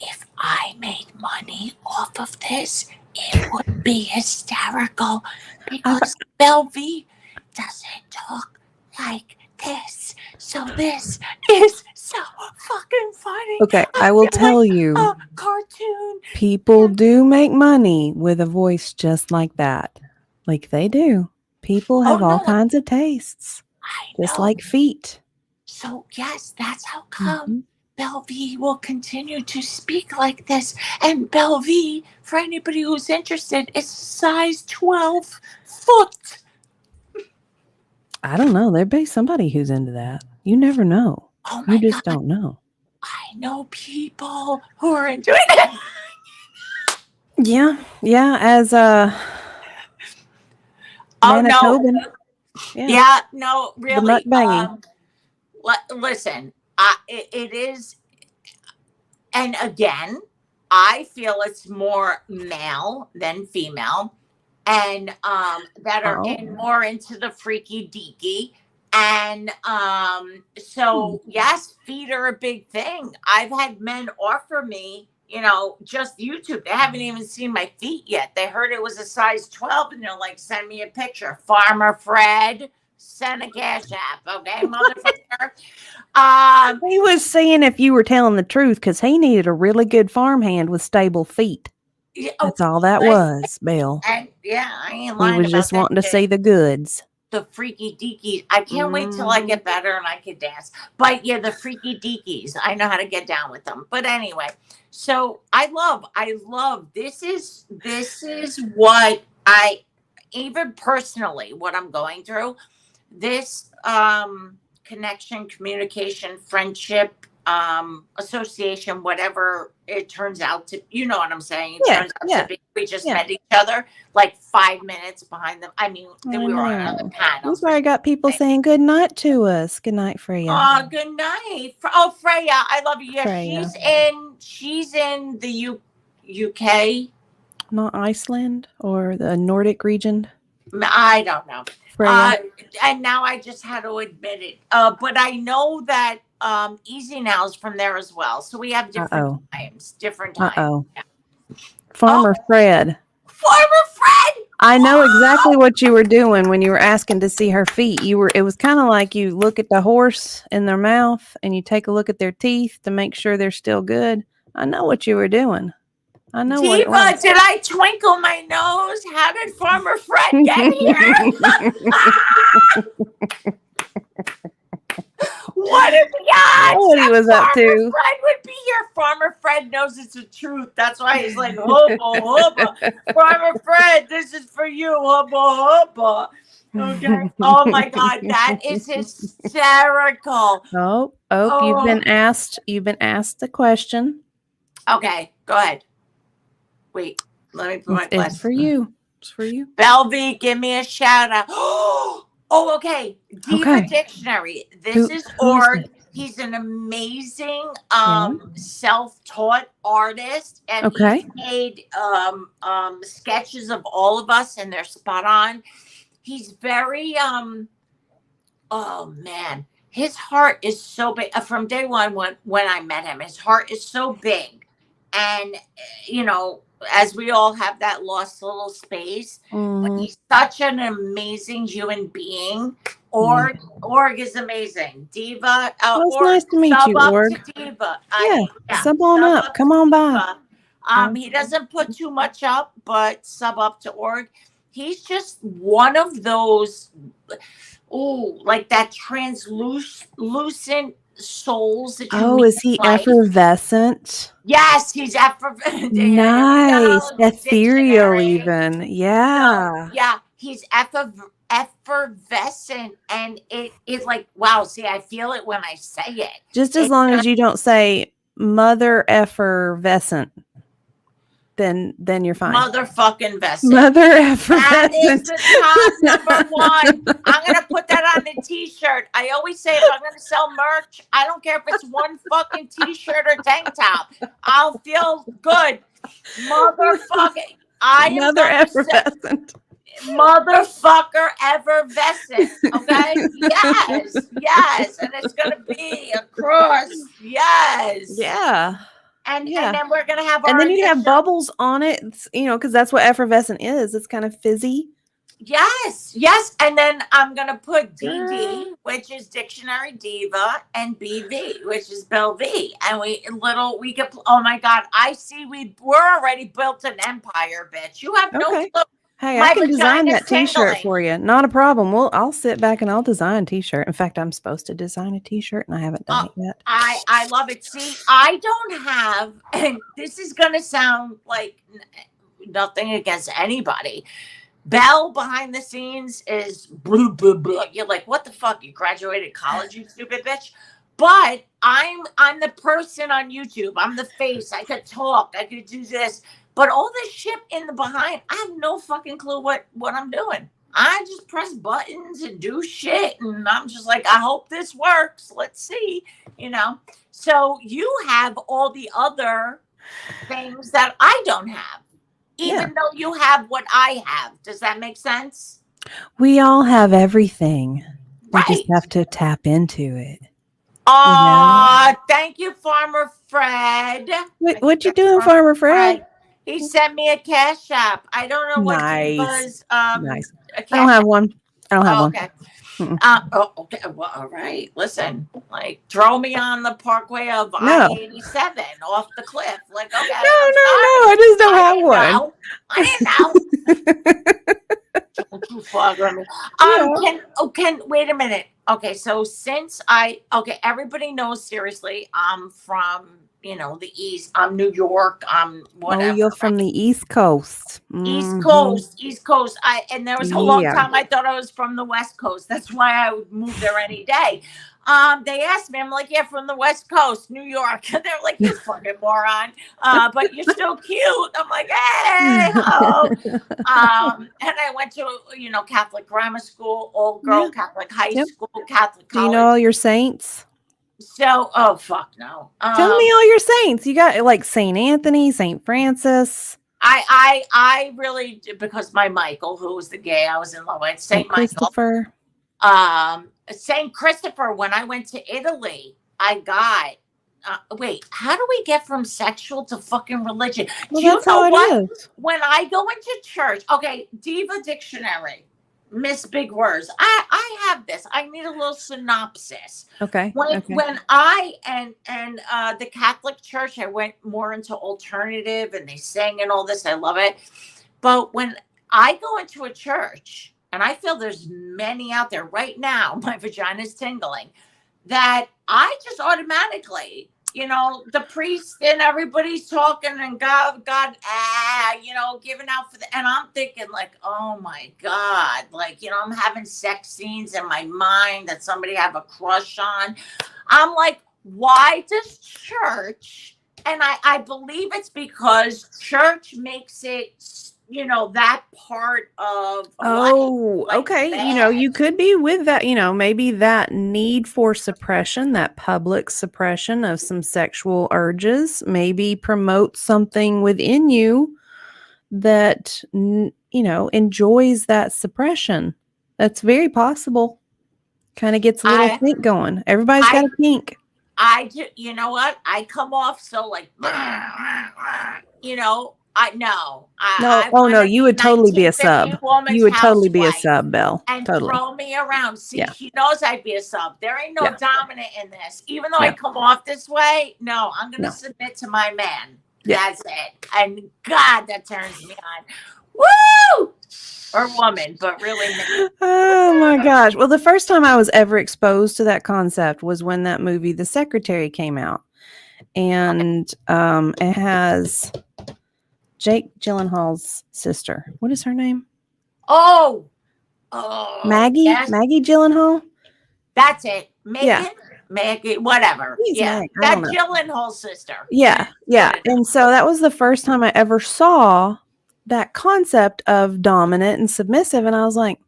If I made money off of this, it would be hysterical because Belle Vee doesn't talk like this. So this is so fucking funny. Okay, I will tell you. A cartoon. People do make money with a voice just like that. Like they do. People have all kinds of tastes. Just like feet. So yes, that's how come Belle Vee will continue to speak like this. And Belle Vee, for anybody who's interested, is size 12 foot. I don't know. There be somebody who's into that. You never know. Oh my You just God. don't know. I know people who are into it. Yeah. As Manitoban. Yeah, no, really. The mukbanging. Listen, it is, and again, I feel it's more male than female, and that are more into the freaky deaky. And so yes, feet are a big thing. I've had men offer me, just YouTube. They haven't even seen my feet yet. They heard it was a size 12 and they're like, send me a picture. Farmer Fred, send a cash app, okay, motherfucker. He was saying if you were telling the truth because he needed a really good farmhand with stable feet. That's all that was, Bill. And I ain't lying. He was just wanting to see the goods. The freaky deakies. I can't wait till I get better and I can dance. But yeah, the freaky deakies. I know how to get down with them. But anyway, so I love this is what I, even personally, what I'm going through. This connection, communication, friendship, association, whatever it turns out to, you know what I'm saying? It turns out to be. We just met each other like 5 minutes behind them. I mean, we were on another panel. That's why I got people saying good night to us. Good night, Freya. Oh, good night. Oh, Freya, I love you. Yeah, Freya. She's in the UK. Not Iceland or the Nordic region. I don't know. Freya. And now I just had to admit it. But I know that Easy Now is from there as well. So we have different times. Yeah. Farmer Fred. Farmer Fred! I know exactly what you were doing when you were asking to see her feet. It was kind of like you look at the horse in their mouth and you take a look at their teeth to make sure they're still good. I know what you were doing. I know what it was. Did I twinkle my nose? How did Farmer Fred get here? What are the odds? What he was up to? Farmer Fred would be here. Farmer Fred knows it's the truth. That's why he's like, hubba, hubba. Farmer Fred, this is for you, hubba, hubba. Okay. Oh my God, that is hysterical. Oh, you've been asked the question. Okay, go ahead. Wait, let me put my glasses. It's for you. It's for you. Belle Vee, give me a shout out. Oh, okay. Diva Dictionary. This is Org. He's an amazing self-taught artist, and he's made sketches of all of us, and they're spot on. He's very oh man, his heart is so big. From day one when I met him, his heart is so big, and as we all have that lost little space, but he's such an amazing human being. Org is amazing. Diva. It's nice to meet you, Org. To Diva. Sub on up. Come on by. He doesn't put too much up, but sub up to Org. He's just one of those, like that translucent souls that you is he effervescent? Yes, he's effervescent. Nice. Ethereal even. Yeah. Yeah, he's effervescent, and it's like, wow, see, I feel it when I say it. Just as long as you don't say mother effervescent, then you're fine. Motherfucking vescent. Mother effervescent. That is the top number one. I'm going to put that on the t-shirt. I always say if I'm going to sell merch, I don't care if it's one fucking t-shirt or tank top. I'll feel good. Motherfucking. I am Another going to say, effervescent. motherfucker effervescent. Okay. Yes. And it's going to be across. Yes. Yeah. And Yeah. then we're going to have And our then you have initial. bubbles on it, because that's what effervescent is. It's kind of fizzy. Yes. And then I'm going to put DD, Girl. which is Dictionary Diva, and BV, which is Belle Vee. And we could, oh my God, I see we're already built an empire, bitch. You have no Okay. clue. Hey, I My can design vagina's that T-shirt tingling. for you. Not a problem. I'll sit back and I'll design a T-shirt. In fact, I'm supposed to design a T-shirt and I haven't done it yet. I love it. See, I don't have, and this is going to sound like nothing against anybody. Belle behind the scenes is blah, blah, blah. You're like, what the fuck? You graduated college, you stupid bitch. But I'm the person on YouTube. I'm the face. I could talk. I could do this. But all this shit in the behind, I have no fucking clue what I'm doing. I just press buttons and do shit. And I'm just like, I hope this works. Let's see. So you have all the other things that I don't have. Even though you have what I have. Does that make sense? We all have everything. Right. We just have to tap into it. Thank you, Farmer Fred. What you doing, Farmer Fred? He sent me a cash app. I don't know what Nice. nice. I don't have one. Okay. Okay. Well, all right. Listen, like, throw me on the parkway of I-87 off the cliff. Like, okay. No. I just don't have one. I didn't know. Don't you fuck with me. Wait a minute. Okay, so everybody knows, seriously, I'm from, the East. I'm New York. I'm whatever. Oh, you're from the East Coast. East Coast. And there was a long time I thought I was from the West Coast. That's why I would move there any day. They asked me, I'm like, yeah, from the West Coast, New York. They're like, you fucking moron. But you're still cute. I'm like, hey, ho. And I went to, Catholic grammar school, all girl Catholic high school, Catholic college. Do you know all your saints? So, oh, fuck no. Tell me all your saints. You got like St. Anthony, St. Francis. I really, because my Michael, who was the gay I was in love with, St. Christopher. St. Christopher, when I went to Italy, I got, wait, how do we get from sexual to fucking religion? Well, do you know what? Is. When I go into church, okay, Diva Dictionary, Miss Big Words. I have this. I need a little synopsis. Okay. When I and the Catholic Church, I went more into alternative and they sang and all this. I love it. But when I go into a church, and I feel there's many out there right now, my vagina is tingling, that I just automatically, the priest and everybody's talking and God, giving out for and I'm thinking like, oh my God, like, I'm having sex scenes in my mind that somebody have a crush on. I'm like, why does church, and I believe it's because church makes it, that part of life, like okay. bad. You could be with that, maybe that need for suppression, that public suppression of some sexual urges, maybe promote something within you that, enjoys that suppression. That's very possible. Kind of gets a little kink going. Everybody's got a kink. You know what? I come off so like, no, you would totally be a sub. You would totally be a sub, Belle. And totally. Throw me around. See, she knows I'd be a sub. There ain't no dominant in this. Even though I come off this way, no, I'm going to submit to my man. Yeah. That's it. And God, that turns me on. Woo! Or woman, but really me. Oh my gosh. Well, the first time I was ever exposed to that concept was when that movie The Secretary came out. And it has Jake Gyllenhaal's sister. What is her name? Oh, Maggie? Yes. Maggie Gyllenhaal? That's it. Maggie, whatever. That Gyllenhaal sister. Yeah. And so that was the first time I ever saw that concept of dominant and submissive. And I was like,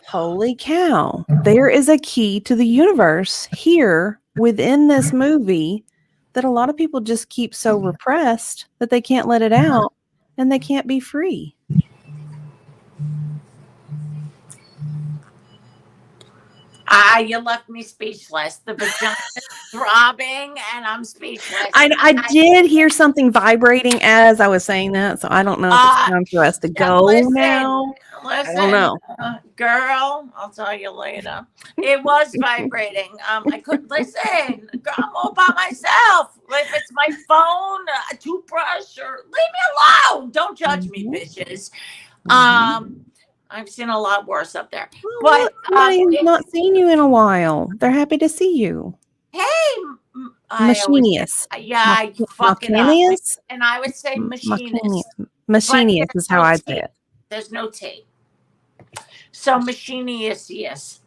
holy cow, there is a key to the universe here within this movie that a lot of people just keep so repressed that they can't let it out. and they can't be free. You left me speechless. The vagina is throbbing, and I'm speechless. I did hear something vibrating as I was saying that, so I don't know if it's time for us to go now. I don't know. Girl, I'll tell you later. It was vibrating. I couldn't listen. Girl, I'm all by myself. If it's my phone, a toothbrush, or leave me alone. Don't judge me, bitches. I've seen a lot worse up there. Well, but somebody's not seen you in a while. They're happy to see you. Hey, Machinist. I fucking up. And I would say machinist. Machinist is how I'd say it. There's no T. So machinist, yes.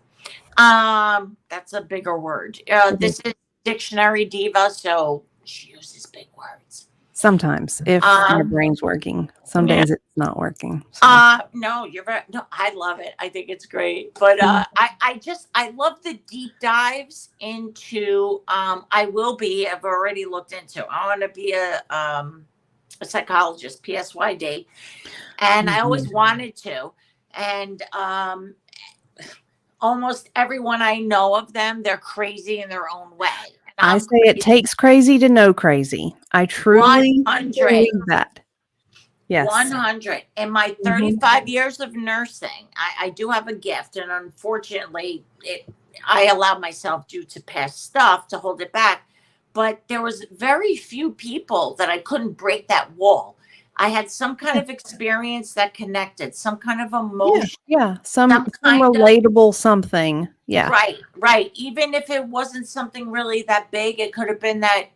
That's a bigger word. This is Dictionary Diva, so she uses big words. Sometimes, if your brain's working. Some days it's not working. So. No, you're right. No, I love it. I think it's great. But I love the deep dives into. I've already looked into. I want to be a psychologist, PSYD, and I always wanted to. And almost everyone I know of them, they're crazy in their own way. I say it takes crazy to know crazy. I truly believe that. Yes. 100. In my 35 years of nursing, I do have a gift. And unfortunately, I allowed myself, due to past stuff, to hold it back. But there was very few people that I couldn't break that wall. I had some kind of experience that connected, some kind of emotion. Yeah. Some relatable something. Yeah. Right. Even if it wasn't something really that big, it could have been that,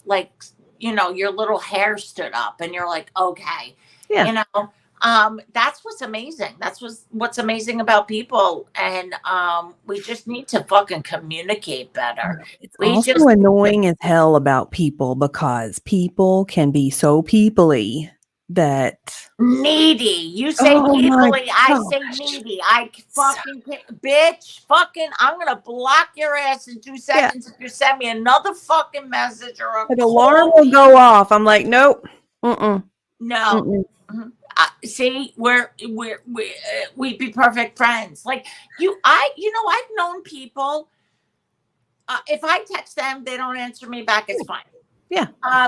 like, your little hair stood up and you're like, okay. Yeah. That's what's amazing. That's what's amazing about people. And we just need to fucking communicate better. It's also annoying as hell about people, because people can be so peoply that needy. You say peoply, I say needy. I fucking bitch. Fucking, I'm gonna block your ass in 2 seconds if you send me another fucking message or an alarm will go off. I'm like, nope. No. See, we'd be perfect friends. Like I've known people. If I text them, they don't answer me back. It's fine. Yeah.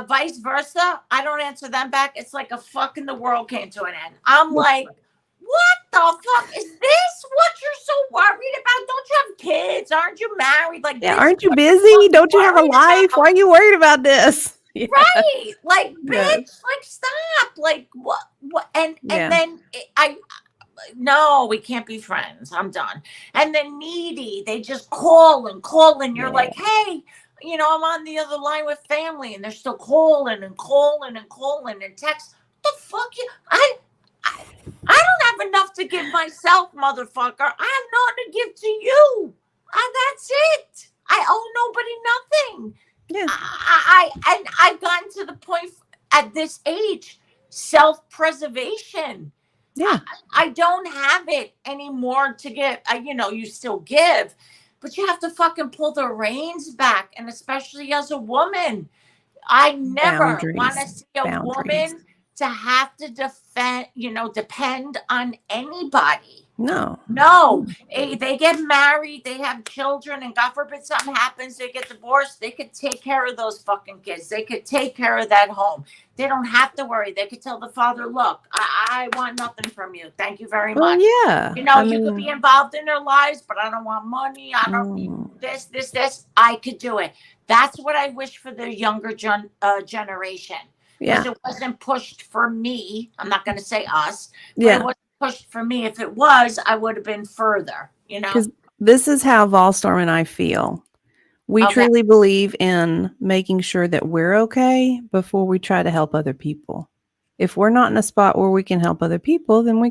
Vice versa. I don't answer them back. It's like a fucking the world came to an end. I'm like, what the fuck is this? What you're so worried about? Don't you have kids? Aren't you married? Like, aren't you busy? Don't you have a life? Why are you worried about this? Yeah. Right. Like, bitch, like, stop. Like, what? And then no, we can't be friends. I'm done. And then needy, they just call and you're like, hey, I'm on the other line with family, and they're still calling and text. What the fuck? I don't have enough to give myself, motherfucker. I have nothing to give to you. That's it. I owe nobody nothing. Yeah. I've gotten to the point at this age, self-preservation. Yeah. I don't have it anymore to give. You still give, but you have to fucking pull the reins back. And especially as a woman, I never want to see a woman to have to depend on anybody. No. They get married, they have children, and God forbid something happens, they get divorced. They could take care of those fucking kids. They could take care of that home. They don't have to worry. They could tell the father, look, I want nothing from you. Thank you very much. Yeah. You could be involved in their lives, but I don't want money. I don't need this. I could do it. That's what I wish for the younger generation. Yeah. Because it wasn't pushed for me. I'm not going to say us. Yeah. It wasn't pushed for me. If it was, I would have been further, Because this is how Volstorm and I feel. We truly believe in making sure that we're okay before we try to help other people. If we're not in a spot where we can help other people, then we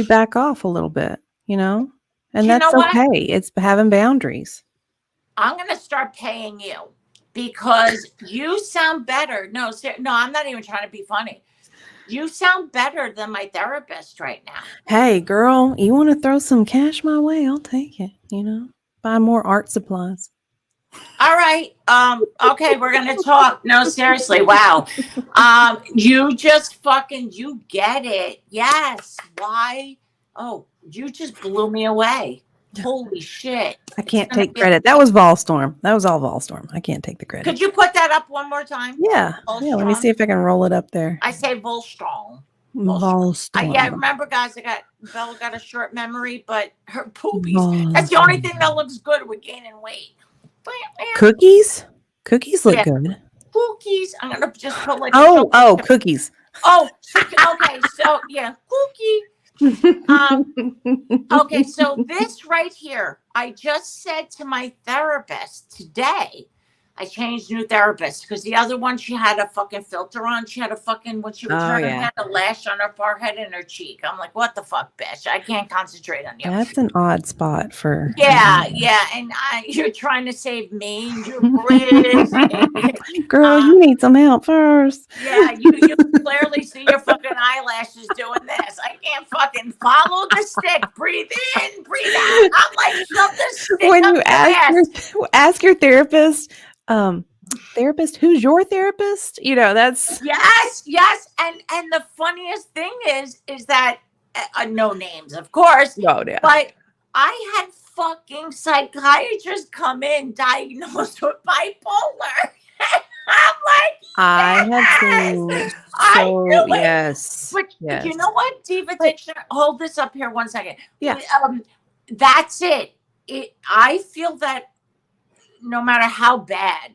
back off a little bit, and that's okay. It's having boundaries. I'm going to start paying you because you sound better. No, I'm not even trying to be funny. You sound better than my therapist right now. Hey, girl, you want to throw some cash my way? I'll take it, buy more art supplies. All right. Okay, we're gonna talk. No, seriously. Wow. You just fucking you get it. Yes. Why? Oh, you just blew me away. Holy shit. I It's can't gonna take be credit. That was Volstorm. That was all Volstorm. I can't take the credit. Could you put that up one more time? Yeah. Yeah. Let me see Volstrom. if I can roll it up there. I say Volstrom. Yeah, Volstorm. remember, guys, Bella got a short memory, but her poopies. That's the only thing Volstorm. that looks good with gaining weight. Cookies? Cookies look Yeah, good. cookies. I'm gonna just put like a Oh, chocolate chip. cookies. Oh, okay. So yeah, cookie. Okay, so this right here, I just said to my therapist today. I changed new therapist because the other one, she had a fucking filter on. She had a fucking, when she would turn her head, a lash on her forehead and her cheek. I'm like, what the fuck, bitch? I can't concentrate on you. That's an odd spot for. Yeah. And you're trying to save me. You're crazy. Girl, you need some help first. Yeah, you clearly see your fucking eyelashes doing this. I can't fucking follow the stick. Breathe in, breathe out. I'm like, shove the stick When up you your ask your therapist, who's your therapist? That's yes. And the funniest thing is that no names, of course. oh yeah. But I had fucking psychiatrists come in diagnosed with bipolar. I'm like, I have seen I knew it. yes. But yes. you know what, Diva Dictionary? Hold this up here 1 second. Yeah. That's it. I feel that no matter how bad,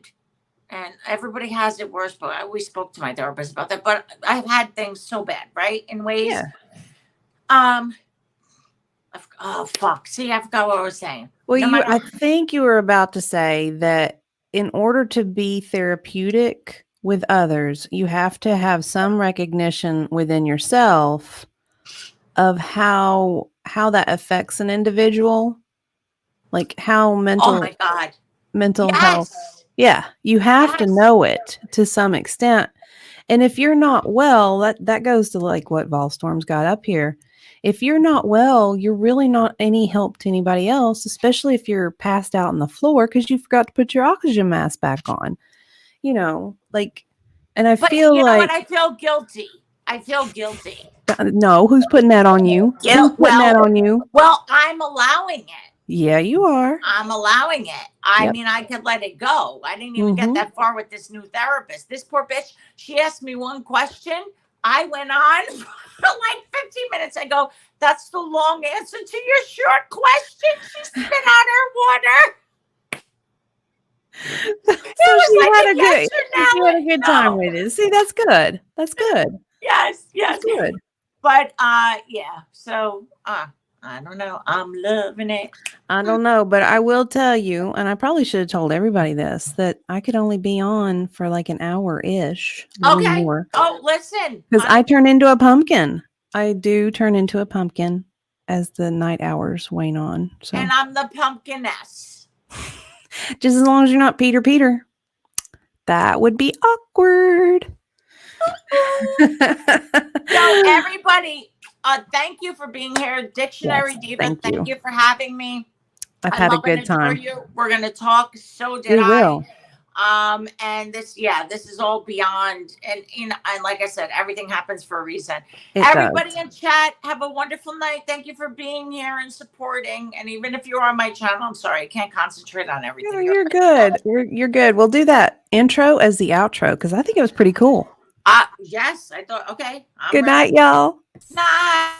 and everybody has it worse, but we spoke to my therapist about that. But I've had things so bad, right? In ways. Yeah. Oh fuck! See, I forgot what I was saying. Well, I think you were about to say that in order to be therapeutic with others, you have to have some recognition within yourself of how that affects an individual, like how mental. Oh my God! Mental health. Yeah, you have to know it to some extent. And if you're not well, that goes to like what Volstorm's got up here. If you're not well, you're really not any help to anybody else, especially if you're passed out on the floor because you forgot to put your oxygen mask back on. And I feel you know like what? I feel guilty. No, who's putting that on you? Who's putting that on you? Well, I'm allowing it. Yeah, you are. I'm allowing it. I mean, I could let it go. I didn't even get that far with this new therapist. This poor bitch, she asked me one question. I went on for like 15 minutes. I go, that's the long answer to your short question. She spit out her water. So she had a good time with it. See, that's good. That's good. Yes. That's good. But yeah. So I don't know. I'm loving it. I don't know, but I will tell you, and I probably should have told everybody this, that I could only be on for like an hour-ish. Okay. More. Oh, listen. Because I turn into a pumpkin. I do turn into a pumpkin as the night hours wane on. So. And I'm the pumpkiness. Just as long as you're not Peter. That would be awkward. So everybody, thank you for being here. Dictionary Diva, thank you for having me. I've had a good time. We're going to talk. So did we will. And this is all beyond, and like I said, everything happens for a reason. Everybody in chat, have a wonderful night. Thank you for being here and supporting. And even if you're on my channel, I'm sorry, I can't concentrate on everything. No, you're good. You're good. We'll do that intro as the outro because I think it was pretty cool. Yes, I thought. Okay. Good night, y'all. Night.